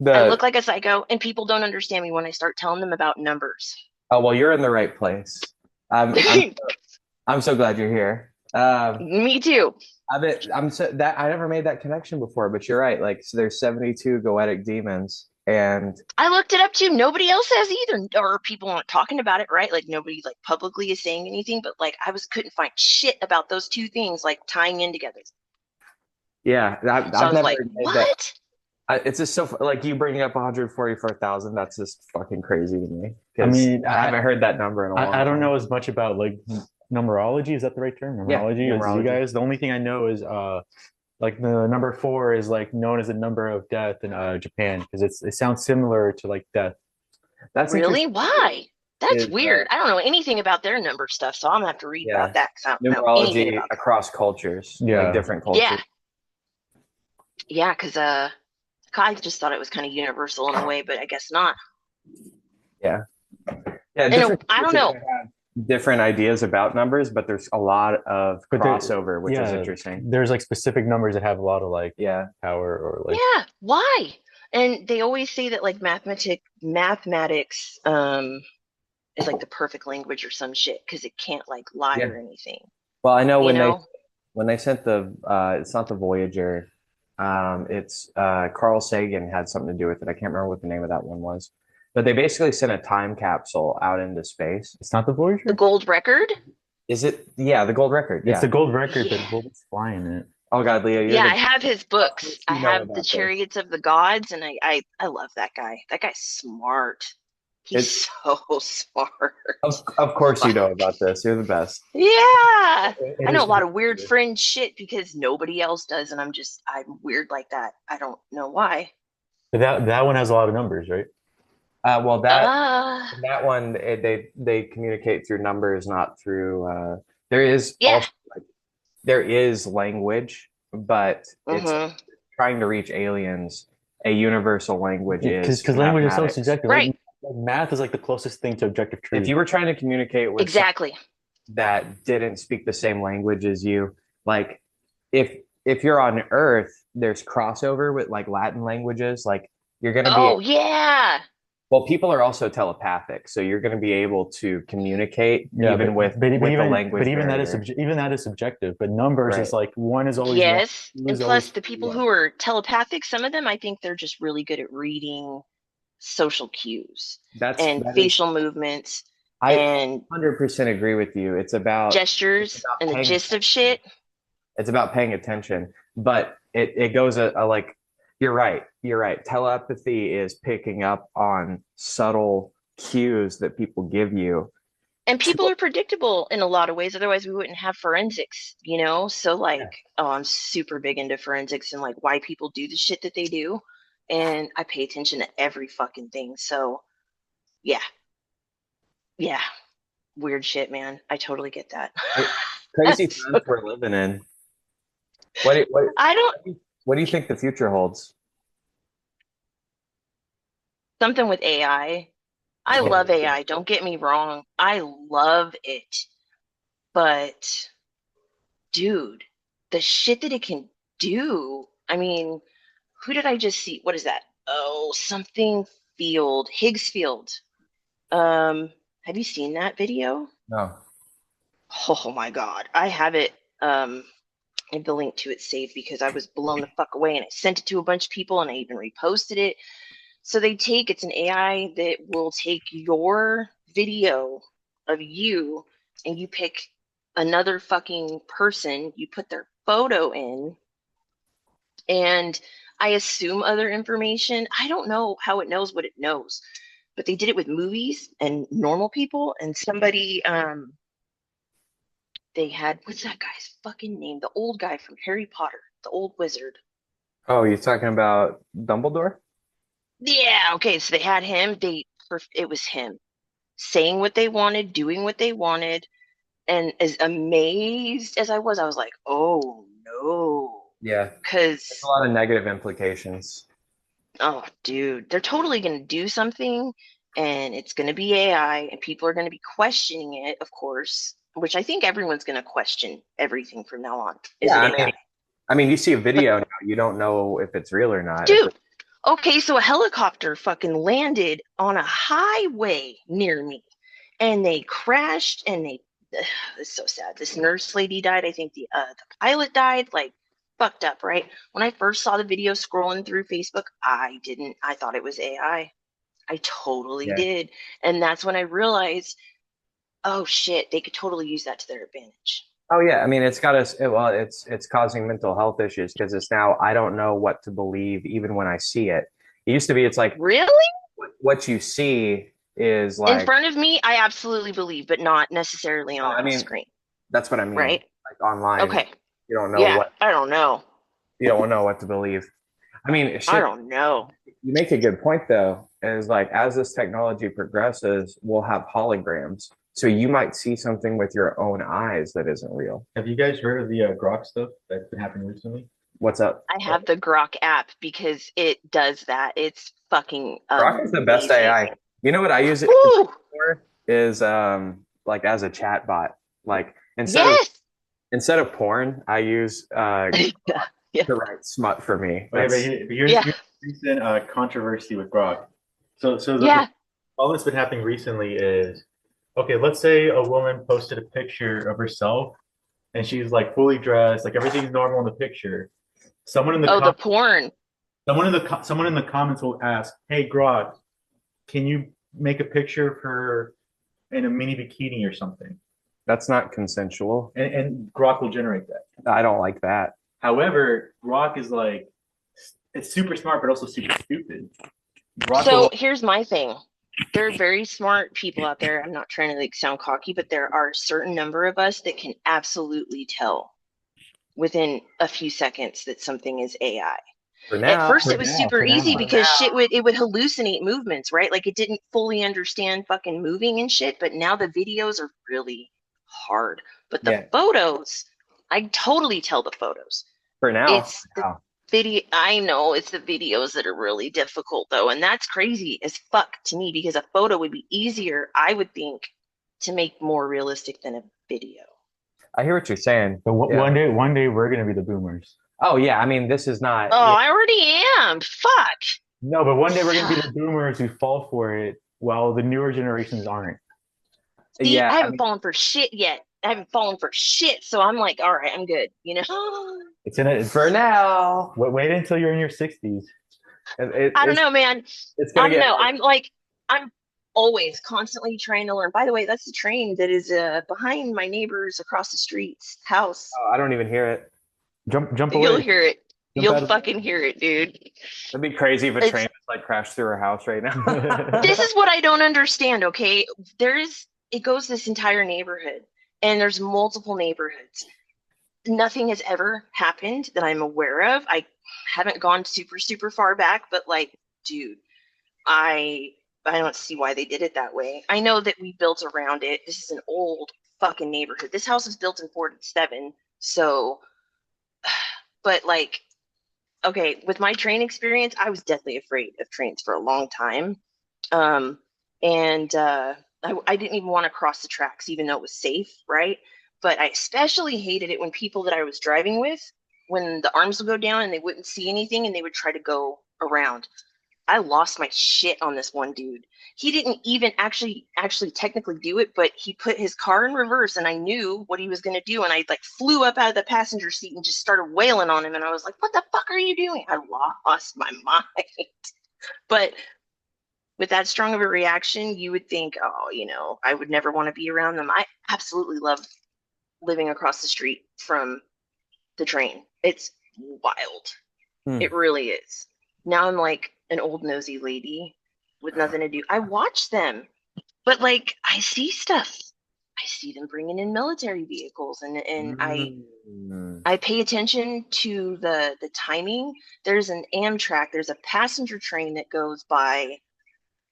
I The look like a psycho, and people don't understand me when I start telling them about numbers. Oh well, you're in the right place. I'm so glad you're here. Me too. I'm so that I never made that connection before, but you're right. Like, so there's 72 goetic demons, and I looked it up too. Nobody else has either, or people aren't talking about it, right? Like nobody like publicly is saying anything, but like I was couldn't find shit about those two things like tying in together. yeah, So I I've was never like, made that. what? It's just so like you bringing up 144,000. That's just fucking crazy to me I because mean, I haven't heard that number in a I long don't time. know as much about like numerology. Is that the right term? Yeah, Numerology as you numerology. guys. The only thing I know is like the number four is like known as the number of death in Japan because it sounds similar to like death. That's Really? interesting. Why? That's Is weird. I don't know anything about their number stuff, so I'm gonna have to read Yeah, about that because I don't know anything numerology about that. across cultures, like Yeah. different Yeah, cultures. yeah, because I just thought it was kind of universal in a way, but I guess not. Yeah, yeah, And different I cultures don't are know. going to have different ideas about numbers, but there's a lot of But there, crossover, which is yeah, interesting. there's like specific numbers that have a lot of like Yeah, power or like Yeah, why? And they always say that like mathematics is like the perfect language or some shit because it can't like lie yeah. or anything, Well, I know you know? when they sent the it's not the Voyager, it's Carl Sagan had something to do with it. I can't remember what the name of that one was, but they basically sent a time capsule out into space. it's not the The Voyager. gold record? Is it? Yeah, the gold record. It's Yeah. the gold record, but Yeah. what was flying it? Oh God, Leah, you're Yeah, the I have his of books. course I you know have the about this. Chariots of the Gods, and I love that guy. That guy's smart. He's It so smart. of course you Fuck. know about this. You're the best. Yeah. I It know is a lot great. of weird fringe shit because nobody else does, and I'm weird like that. I don't know why. But that one has a lot of numbers, right? Well, Uh, that one they communicate through numbers, not through. There is yeah. also there is language, but it's Mm-hmm. trying to reach aliens. A universal language is Because language is so mathematics. subjective. Right. Like math is like the closest thing to objective If truth. you were trying to communicate with someone Exactly. that didn't speak the same language as you, like if you're on Earth, there's crossover with like Latin languages. Like you're going to be Oh yeah. well, people are also telepathic, so you're going to be able to communicate Yeah, even with the but language even that is barrier. even that is subjective. But numbers Right. is like one is always one, Yes. two And is plus always the two. people who are telepathic, some of them I think they're just really good at reading social cues and That is facial movements I and 100% agree with you. It's gestures about and the paying gist of attention. shit. It's about paying attention, but it goes a like you're right. You're right. Telepathy is picking up on subtle cues that people give you. And To, people are predictable in a lot of ways, otherwise we wouldn't have forensics, you know? So yeah. like, oh, I'm super big into forensics and like why people do the shit that they do. And I pay attention to every fucking thing. So yeah, yeah, weird shit, man. I totally get that. Crazy So, times we're living in. What do, what I don't, what do you think the future holds? something with AI. I love AI. Don't get me wrong. I love it. But dude, the shit that it can do. I mean, who did I just see? What is that? Oh, something field, Higgs field. Um, have you seen that video? No. Oh my God. I have it. I have the link to it saved because I was blown the fuck away and I sent it to a bunch of people and I even reposted it. So it's an AI that will take your video of you and you pick another fucking person, you put their photo in, and I assume other information. I don't know how it knows what it knows, but they did it with movies and normal people. And somebody, they had, what's that guy's fucking name? The old guy from Harry Potter, the old wizard. Oh, you're talking about Dumbledore? Yeah, okay, so they had him. It was him saying what they wanted, doing what they wanted. And as amazed as I was like, oh no. Yeah. There's a Because, lot of negative implications. oh, dude, they're totally going to do something and it's going to be AI and people are going to be questioning it, of course, which I think everyone's going to question everything from now on. Is Yeah, it AI? I mean, you see a But, video now, you don't know if it's real or not. If dude, it, Okay, so a helicopter fucking landed on a highway near me and they crashed and they it's so sad. This nurse lady died. I think the pilot died. Like fucked up, right? When I first saw the video scrolling through Facebook, I thought it was AI. I totally Yeah. did. And that's when I realized, oh shit, they could totally use that to their advantage. Oh yeah, I mean it's got us. Well, it's causing mental health issues because it's now I don't know what to believe even when I see it. It used to be it's like Really? what you see is In like. front of me, I absolutely believe, but not necessarily on I my mean, screen, that's what I mean. right? Like online, Okay. you don't know Yeah, what I don't know. you don't know what to believe. I mean, I shit. don't know. You make a good point though. Is like as this technology progresses, we'll have holograms. So you might see something with your own eyes that isn't real. Have you guys heard of the Grok stuff that's been happening recently? What's up? I have the Grok app because it does that. It's fucking Grok is the best amazing. AI. You know what I use it Woo! for is like as a chat bot. Like Yes. instead of porn, I use Yeah. Yeah. to write smut for me. Okay, That's but Yeah. here's recent controversy with Grok. Yeah. All that's been happening recently is, okay, let's say a woman posted a picture of herself and she's like fully dressed, like everything's normal in the picture. Someone in the Oh, the com porn. someone in the comments will ask, "Hey Grok, can you make a picture of her in a mini bikini or something?" that's not consensual. And Grok will generate that. I don't like that. However, Grok is like, it's super smart, but also super stupid. Grok So will, here's my thing. There are very smart people out there. I'm not trying to like sound cocky, but there are a certain number of us that can absolutely tell within a few seconds that something is AI. For At now, first it was super for easy now. because it would hallucinate movements, right? Like it didn't fully understand fucking moving and shit, but now the videos are really hard. But the yeah. photos, I totally tell the photos. For now, It's the video. I know it's the videos that are really difficult though, and that's crazy as fuck to me because a photo would be easier, I would think, to make more realistic than a video. I hear what you're saying. But Yeah. one day we're gonna be the boomers. Oh yeah. I mean, this is not. Oh, Yeah. I already am. Fuck. No, but one day we're gonna be the boomers who fall for it, while the newer generations aren't. See, Yeah. I I haven't mean, fallen for shit yet. I haven't fallen for shit, so I'm like, all right, I'm good. You know? It's in it. for now, Wait until you're in your 60s. I don't know, man. it's I gonna don't get. know. I'm always constantly trying to learn. By the way, that's the train that is behind my neighbor's across the street's house. Oh, I don't even hear it. Jump You'll away. hear it. Jump You'll out of the fucking hear it, dude. It'd be crazy if a train It's just like crashed through her house right now. this is what I don't understand, okay? It goes this entire neighborhood, and there's multiple neighborhoods. Nothing has ever happened that I'm aware of. I haven't gone super, super far back, but like, dude, I I don't see why they did it that way. I know that we built around it. This is an old fucking neighborhood. This house was built in 47, so but like, okay, with my train experience, I was deathly afraid of trains for a long time. Um, and I didn't even want to cross the tracks, even though it was safe, right? But I especially hated it when people that I was driving with, when the arms would go down and they wouldn't see anything and they would try to go around. I lost my shit on this one dude. He didn't even actually technically do it, but he put his car in reverse and I knew what he was going to do and I like flew up out of the passenger seat and just started wailing on him and I was like, "What the fuck are you doing?" I lost my mind. But with that strong of a reaction, you would think, "Oh, I would never want to be around them." I absolutely love living across the street from the train. It's wild. Hmm. It really is. Now I'm like an old nosy lady with nothing to do. I watch them, but like I see stuff. I see them bringing in military vehicles, and Mm. I pay attention to the timing. There's an Amtrak. There's a passenger train that goes by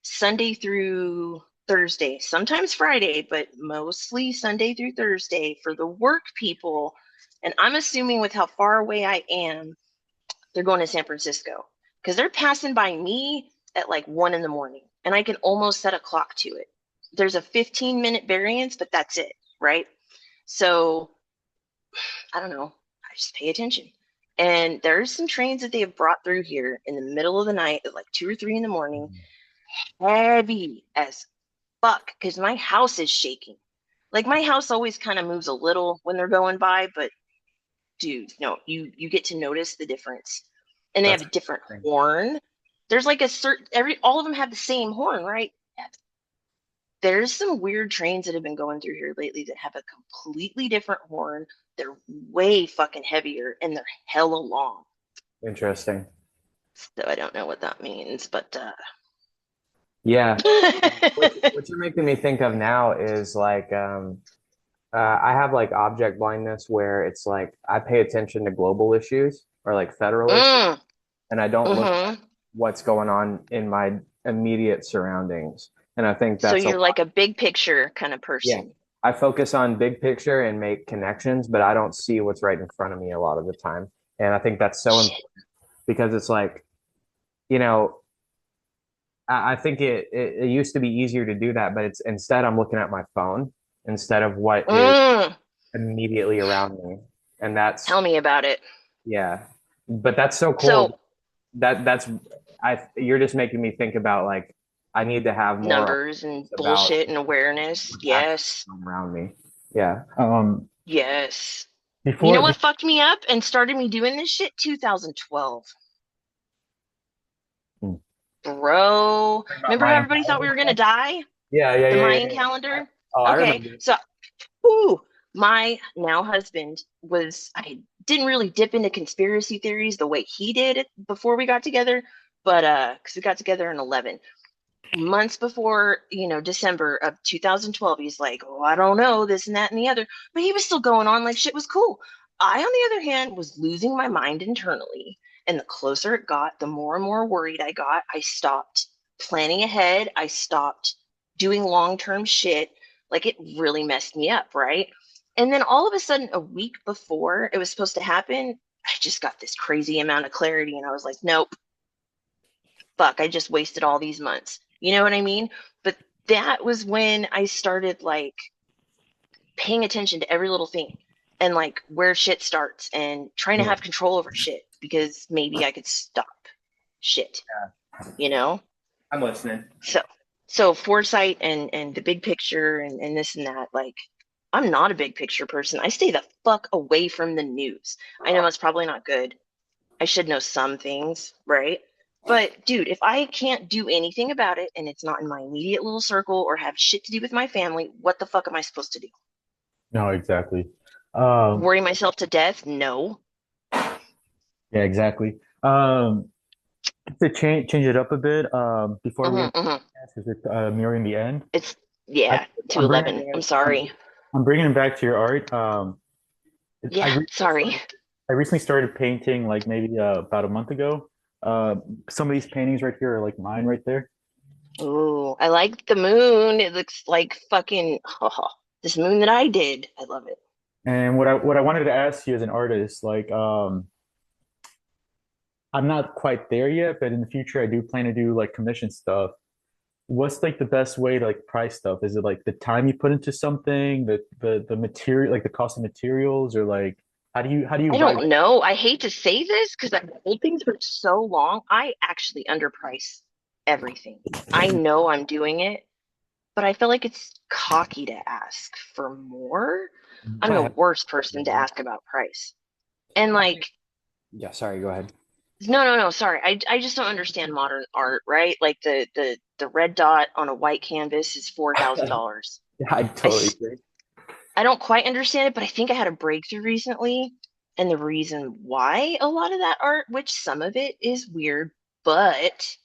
Sunday through Thursday, sometimes Friday, but mostly Sunday through Thursday for the work people. And I'm assuming with how far away I am, they're going to San Francisco because they're passing by me at like 1 in the morning and I can almost set a clock to it. There's a 15-minute variance, but that's it, right? So I don't know. I just pay attention. And there's some trains that they have brought through here in the middle of the night at like 2 or 3 in the morning, heavy as fuck, because my house is shaking. Like my house always kind of moves a little when they're going by, but dude, no, you get to notice the difference. And they have That's a different interesting. horn. There's like a certain all of them have the same horn, right? There's some weird trains that have been going through here lately that have a completely different horn. They're way fucking heavier and they're hella long. Interesting. So I don't know what that means, but Yeah. What you're making me think of now is like I have like object blindness where it's like I pay attention to global issues or like federal issues, mm, and I don't look at hmm what's going on in my immediate surroundings. And I think So that's a you're lot. like a big picture kind of Yeah. person. I focus on big picture and make connections, but I don't see what's right in front of me a lot of the time. And I think that's so Shit. important because it's like, you know, I think it used to be easier to do that, but it's instead I'm looking at my phone instead of what is Mm, immediately around me. And that's, tell me about it. yeah, but that's so So cool. That's you're just making me think about like I need to have more numbers and awareness about bullshit and awareness. what's actually Yes. going on around me. Yeah. Yes. You know Before, what fucked me up and started me doing this shit? 2012. Hmm. Bro, About remember how Mayan everybody thought we calendar were gonna stuff? die? Yeah, yeah, The yeah, Mayan yeah, yeah. calendar? Oh, I Okay, remember. so whew, my now husband I didn't really dip into conspiracy theories the way he did before we got together, but because we got together in 11 months before, December of 2012, he's like, oh, I don't know, this and that and the other, but he was still going on like shit was cool. I, on the other hand, was losing my mind internally. And the closer it got, the more and more worried I got. I stopped planning ahead. I stopped doing long-term shit. Like it really messed me up, right? And then all of a sudden, a week before it was supposed to happen, I just got this crazy amount of clarity. And I was like, nope, fuck, I just wasted all these months. You know what I mean? But that was when I started like paying attention to every little thing and like where shit starts and trying to Yeah, have control over shit because maybe I could stop shit, you know? I'm listening. So so foresight and the big picture and this and that, like I'm not a big picture person. I stay the fuck away from the news. I know that's probably not good. I should know some things, right? But dude, if I can't do anything about it and it's not in my immediate little circle or have shit to do with my family, what the fuck am I supposed to do? no, exactly. Um, Worry myself to death? No. yeah, exactly. To change it up a bit, before we Hmm, end, hmm. because we're nearing the end. It's I, yeah, I'm bringing 211. I'm sorry. I'm bringing it back to your art. I Yeah, recently sorry. started, I recently started painting like maybe about a month ago. Uh, some of these paintings right here are like mine right there. Ooh, I like the moon. It looks like fucking this moon that I did. I love it. And what I wanted to ask you as an artist, like I'm not quite there yet, but in the future I do plan to do like commission stuff. What's like the best way to like price stuff? Is it like the time you put into something, the material, like the cost of materials, or like how do you I write? don't know. I hate to say this because I've hold things for so long. I actually underprice everything. I know I'm doing it, but I feel like it's cocky to ask for more. I'm the I worst person to ask about price. And think, like, yeah, sorry, go ahead. no, no, no, sorry. I just don't understand modern art, right? Like the red dot on a white canvas is $4,000. Yeah, I I totally agree. I don't quite understand it, but I think I had a breakthrough recently. And the reason why a lot of that art, which some of it is weird, but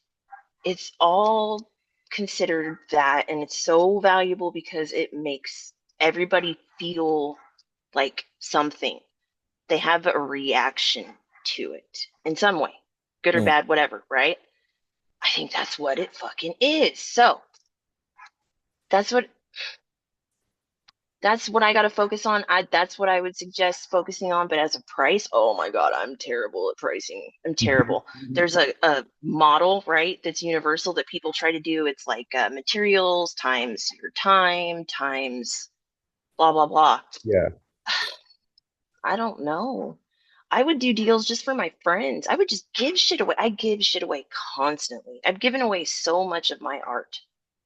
it's all considered that. And it's so valuable because it makes everybody feel like something. They have a reaction to it in some way, good or Yeah. bad, whatever, right? I think that's what it fucking is. So that's what that's what I got to focus on. That's what I would suggest focusing on. But as a price, oh my God, I'm terrible at pricing. I'm terrible. There's a model, right, that's universal that people try to do. It's like materials times your time times blah, blah, blah. Yeah. I don't know. I would do deals just for my friends. I would just give shit away. I give shit away constantly. I've given away so much of my art.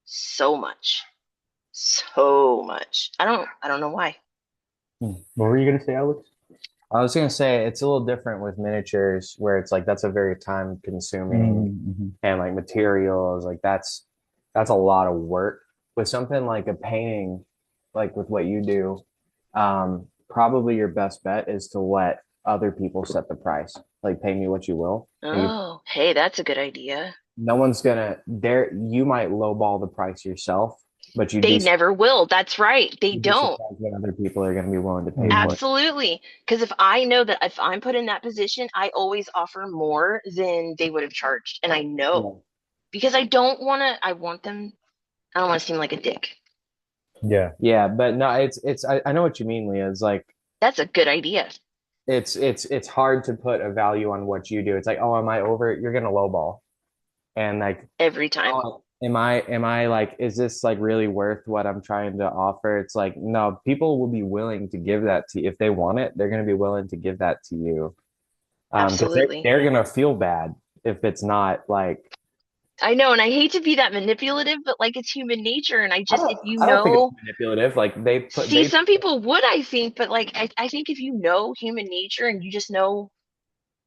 So much. So much. I don't know why. What were you gonna say, Alex? I was gonna say it's a little different with miniatures where it's like that's a very time consuming Mm-hmm. and like materials, like that's a lot of work. With something like a painting, like with what you do, probably your best bet is to let other people set the price. Like pay me what you will. And you Oh, hey, that's a good idea. no one's gonna dare you might lowball the price yourself, but They never will. That's right. They you'd be don't. surprised what other people are gonna be willing to pay for it. Absolutely. Because if I know that if I'm put in that position, I always offer more than they would have charged. And I know Yeah. because I don't want to, I want them, I don't want to seem like a dick. Yeah. Yeah, but no, I know what you mean, Leah. It's like That's a good idea it's hard to put a value on what you do. It's like, oh, am I over it? You're gonna lowball. And like, every time. oh, am I like, is this like really worth what I'm trying to offer? It's like, no, people will be willing to give that to you. If they want it, they're gonna be willing to give that to you. Because Absolutely. they're gonna feel bad if it's not like I know. And I hate to be that manipulative, but like it's human nature. And I just, if you I don't think it's know, manipulative. Like see, some people would, I think, but like, I think if you know human nature and you just know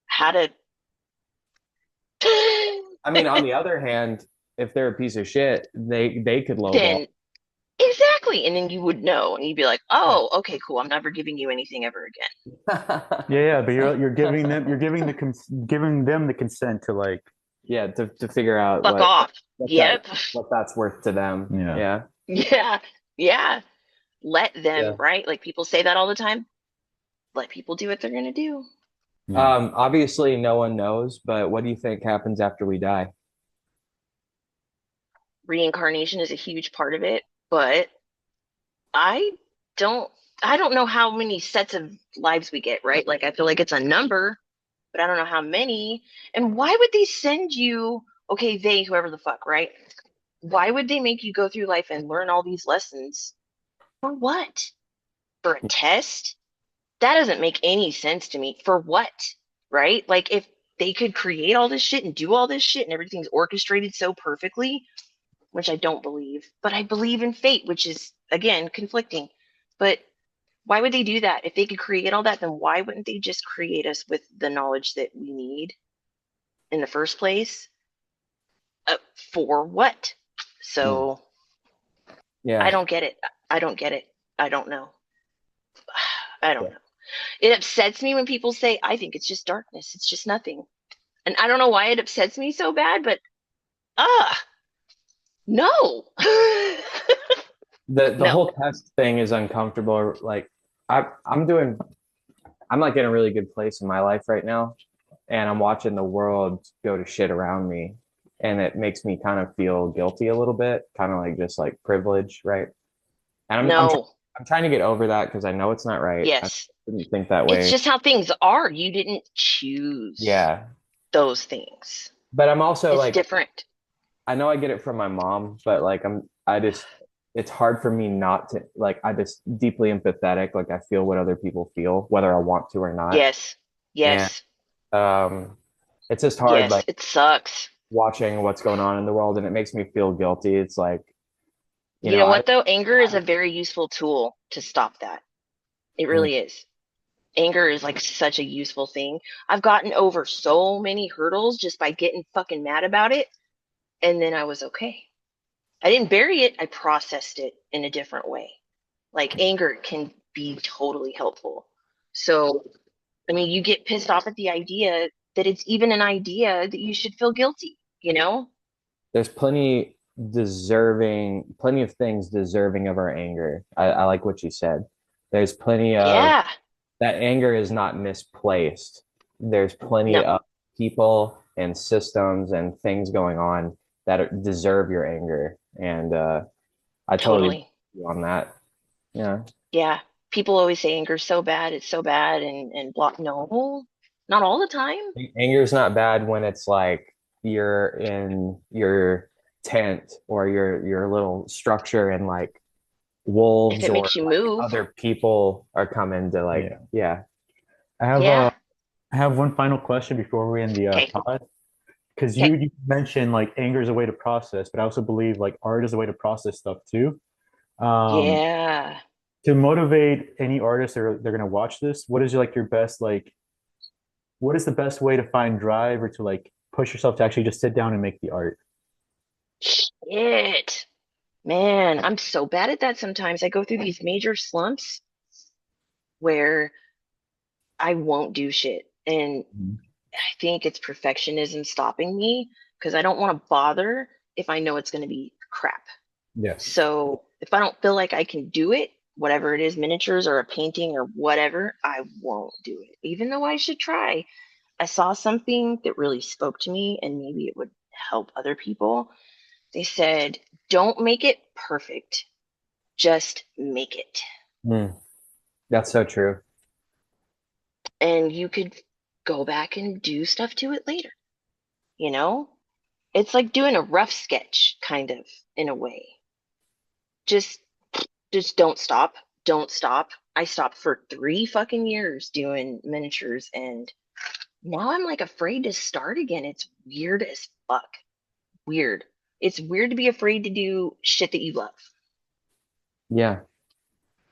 how to, I mean, on the other hand, if they're a piece of shit, they could lowball. then exactly. And then you would know and you'd be like, oh, okay, cool. I'm never giving you anything ever again. Yeah, yeah, but you're giving them giving them the consent to like Yeah, to figure out Fuck off. what that Yep. what that's worth to them. yeah. Yeah. Yeah. Yeah. Let them, Yeah. right? Like people say that all the time. Let people do what they're going to do. Yeah. Obviously no one knows, but what do you think happens after we die? Reincarnation is a huge part of it, but I don't I don't know how many sets of lives we get, right? Like I feel like it's a number, but I don't know how many. And why would they send you, okay, they, whoever the fuck, right? Why would they make you go through life and learn all these lessons? For what? For a test? That doesn't make any sense to me. For what? Right? Like if they could create all this shit and do all this shit and everything's orchestrated so perfectly, which I don't believe, but I believe in fate, which is again conflicting. But why would they do that? If they could create all that, then why wouldn't they just create us with the knowledge that we need in the first place? Uh, for what? Hmm. So I Yeah. don't get it. I don't get it. I don't know. I don't Yeah. know. It upsets me when people say, I think it's just darkness. It's just nothing. And I don't know why it upsets me so bad, but ah, no. The No. whole test thing is uncomfortable. Like I'm doing I'm like in a really good place in my life right now, and I'm watching the world go to shit around me, and it makes me kind of feel guilty a little bit, kind of like just like privilege, right? And No. I'm trying to get over that because I know it's not right. I Yes. didn't think that It's way. just how things are. You didn't choose Yeah, those things. but I'm also It's like different. I know I get it from my mom, but like I just it's hard for me not to like I just deeply empathetic. Like I feel what other people feel, whether I want to or not. Yes. And Yes. um it's just hard Yes. like It sucks. watching what's going on in the world and it makes me feel guilty. It's like, you You know, know what, though? Anger is a very useful tool to stop that. It mm, really is. Anger is like such a useful thing. I've gotten over so many hurdles just by getting fucking mad about it. And then I was okay. I didn't bury it, I processed it in a different way. Like anger can be totally helpful. So, I mean, you get pissed off at the idea that it's even an idea that you should feel guilty, you know? there's plenty of things deserving of our anger. I like what you said. There's plenty of Yeah. that anger is not misplaced. There's plenty No, of people and systems and things going on that deserve your anger. And I totally agree totally. with you on that. Yeah. Yeah. People always say anger's so bad, it's so bad, and block. No, not all the time. Anger is not bad when it's like you're in your tent or your little structure and like If wolves it or makes you like move, other people are coming to like Yeah. yeah. I have yeah. I have one final question before we end the Okay. pod. Because Okay. you mentioned like anger is a way to process, but I also believe like art is a way to process stuff too. Um, Yeah. to motivate any artist or they're gonna watch this, what is like your best like what is the best way to find drive or to like push yourself to actually just sit down and make the art? Shit. Man, I'm so bad at that sometimes. I go through these major slumps where I won't do shit. And Mhm. I think it's perfectionism stopping me because I don't want to bother if I know it's going to be crap. Yes. So if I don't feel like I can do it, whatever it is, miniatures or a painting or whatever, I won't do it, even though I should try. I saw something that really spoke to me and maybe it would help other people. They said, don't make it perfect, just make it. Mm, that's so true. And you could go back and do stuff to it later, you know? It's like doing a rough sketch, kind of, in a way. Just just don't stop. Don't stop. I stopped for 3 fucking years doing miniatures and now I'm like afraid to start again. It's weird as fuck. Weird. It's weird to be afraid to do shit that you love Yeah.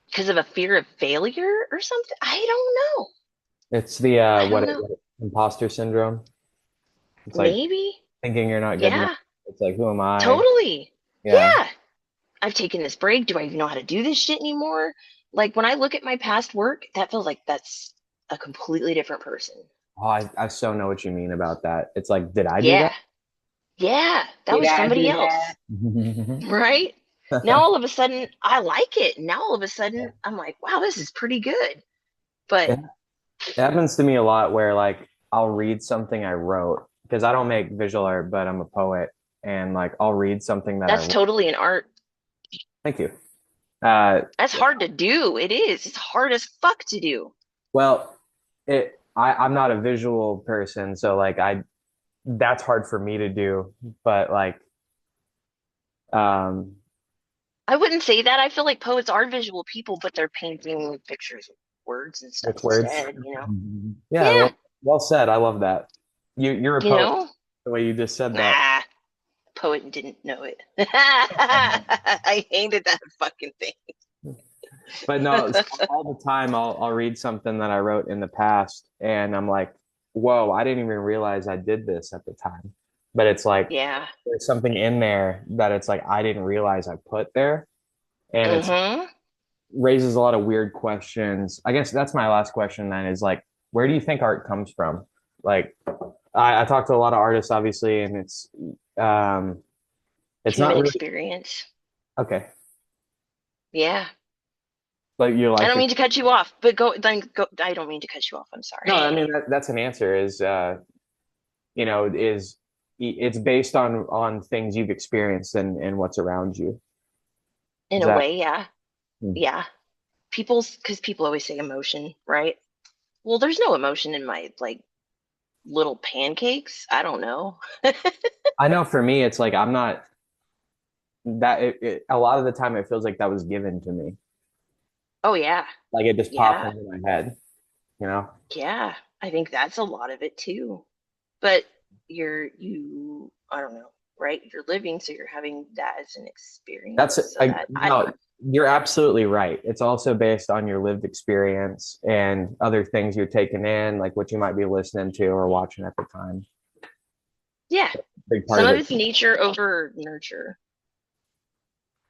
because of a fear of failure or something. I don't know. It's the I don't know. imposter syndrome. It's like Maybe. thinking you're not good enough. Yeah. It's like, who am I? Totally. Yeah. Yeah. I've taken this break. Do I even know how to do this shit anymore? Like when I look at my past work, that feels like that's a completely different person. Oh, I so know what you mean about that. It's like, did I do Yeah. that? Yeah. That Did was I somebody do else. that? Right? Now all of a sudden I like it. Now all of a sudden I'm like, wow, this is pretty good. But It happens to me a lot where like I'll read something I wrote because I don't make visual art, but I'm a poet, and like I'll read something that I that's wrote. totally an art. Thank you. Uh, That's hard to do. It is. It's hard as fuck to do. well, I'm not a visual person, so like that's hard for me to do, but like um I wouldn't say that. I feel like poets are visual people, but they're painting pictures with words and stuff with words. instead, you know? Yeah, Yeah. well said. I love that. You're a You poet know? the way you just said that. Ah, poet didn't know it. I hated that fucking thing. But no, all the time I'll read something that I wrote in the past and I'm like, whoa, I didn't even realize I did this at the time. But it's like Yeah. there's something in there that it's like I didn't realize I put there. And it's Mm-hmm. raises a lot of weird questions. I guess that's my last question then is like, where do you think art comes from? Like I talk to a lot of artists obviously and um it's not Human really experience. okay. Yeah. Like you I like don't to mean to cut you off, but go. I don't mean to cut you off. I'm sorry. no, I mean that's an answer is is it's based on things you've experienced and what's around you. In Is a that way, yeah. hmm. Yeah. Because people always say emotion, right? Well, there's no emotion in my like little pancakes. I don't know. I know for me it's like I'm not that a lot of the time it feels like that was given to me. Oh yeah. Like it just popped Yeah. into my head, you know? Yeah. I think that's a lot of it too. But I don't know, right? You're living, so you're having that as an experience. That's So that I don't no, know. you're absolutely right. It's also based on your lived experience and other things you're taking in, like what you might be listening to or watching at the time. Yeah. Big part Some of of it. it's nature over nurture,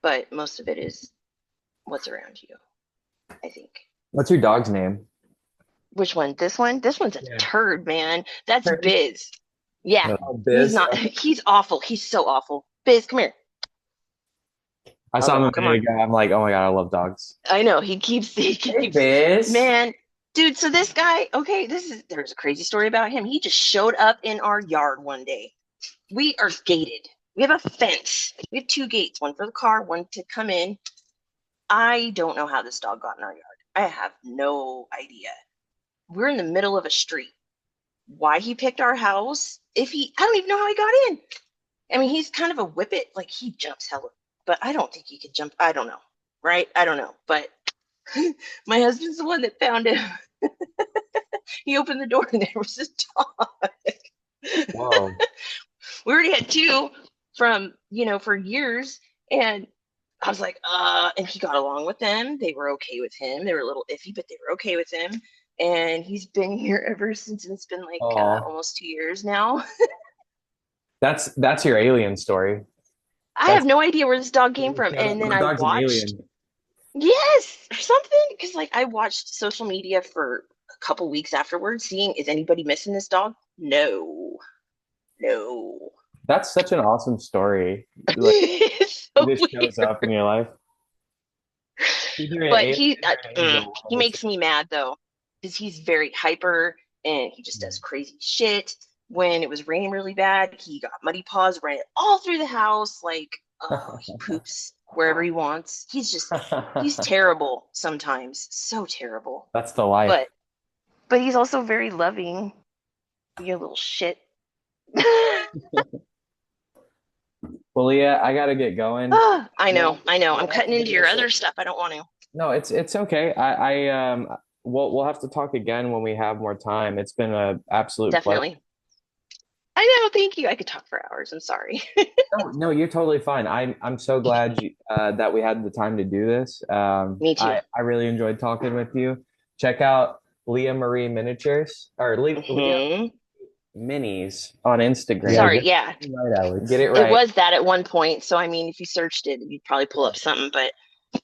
but most of it is what's around you, I think. What's your dog's name? Which one? This one? This one's a Yeah. turd, man. That's Biz. Yeah. Oh, He's Biz. not, he's awful. He's so awful. Biz, come here. I saw him Okay, a come minute on. ago. I'm like, oh my God, I love dogs. I know he Hey, keeps, Biz. man, dude. So this guy, okay, there's a crazy story about him. He just showed up in our yard one day. We are gated. We have a fence. We have 2 gates, one for the car, one to come in. I don't know how this dog got in our yard. I have no idea. We're in the middle of a street. Why he picked our house? I don't even know how he got in. I mean, he's kind of a whippet. Like he jumps hella, but I don't think he could jump. I don't know, right? I don't know. But my husband's the one that found him. He opened the door and there was a dog. Whoa. We already had two from, for years. And I was like, and he got along with them. They were okay with him. They were a little iffy, but they were okay with him. And he's been here ever since. And it's been like Oh, almost 2 years now. that's your alien story. I have That's no idea where this dog came from. And then my I dog's an watched, alien. yes, or something. Because like I watched social media for a couple weeks afterwards, seeing is anybody missing this dog? No, no. That's such an awesome story. Like It's he so just shows weird. up in your life. Either an But alien or an angel, one he of the two. makes me mad though, because he's very hyper and he just does crazy shit. When it was raining really bad, he got muddy paws, ran it all through the house. Like, oh, he poops wherever he wants. He's terrible sometimes, so terrible. That's the life. But he's also very loving. You little shit. Well, Leah, I gotta get going. I know, I know. I'm We'll have cutting to into do your this. other stuff. I don't want to. No, it's okay. We'll have to talk again when we have more time. It's been an absolute pleasure. Definitely. I know, thank you. I could talk for hours. I'm sorry. No, you're totally fine. I'm so glad that we had the time to do this. Me too. I really enjoyed talking with you. Check out Leah Marie Miniatures or Leah Hmm. Minis on Yeah, Instagram. Sorry, get yeah. it right, Alex. Get it It right. was that at one point. So I mean, if you searched it, you'd probably pull up something. But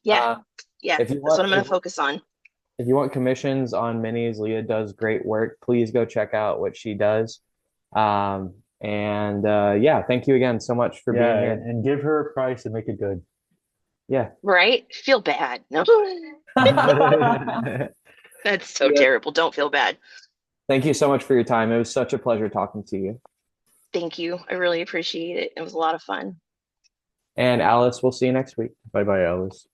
yeah, Uh, yeah, if you that's what want I'm gonna focus on. if you want commissions on minis, Leah does great work. Please go check out what she does. And yeah, thank you again so much for being Yeah, here. and give her a price and make it good. Yeah. Right? Feel bad. No. That's so Yeah. terrible. Don't feel bad. Thank you so much for your time. It was such a pleasure talking to you. Thank you. I really appreciate it. It was a lot of fun. And Alice, we'll see you next week. Bye bye, Alice.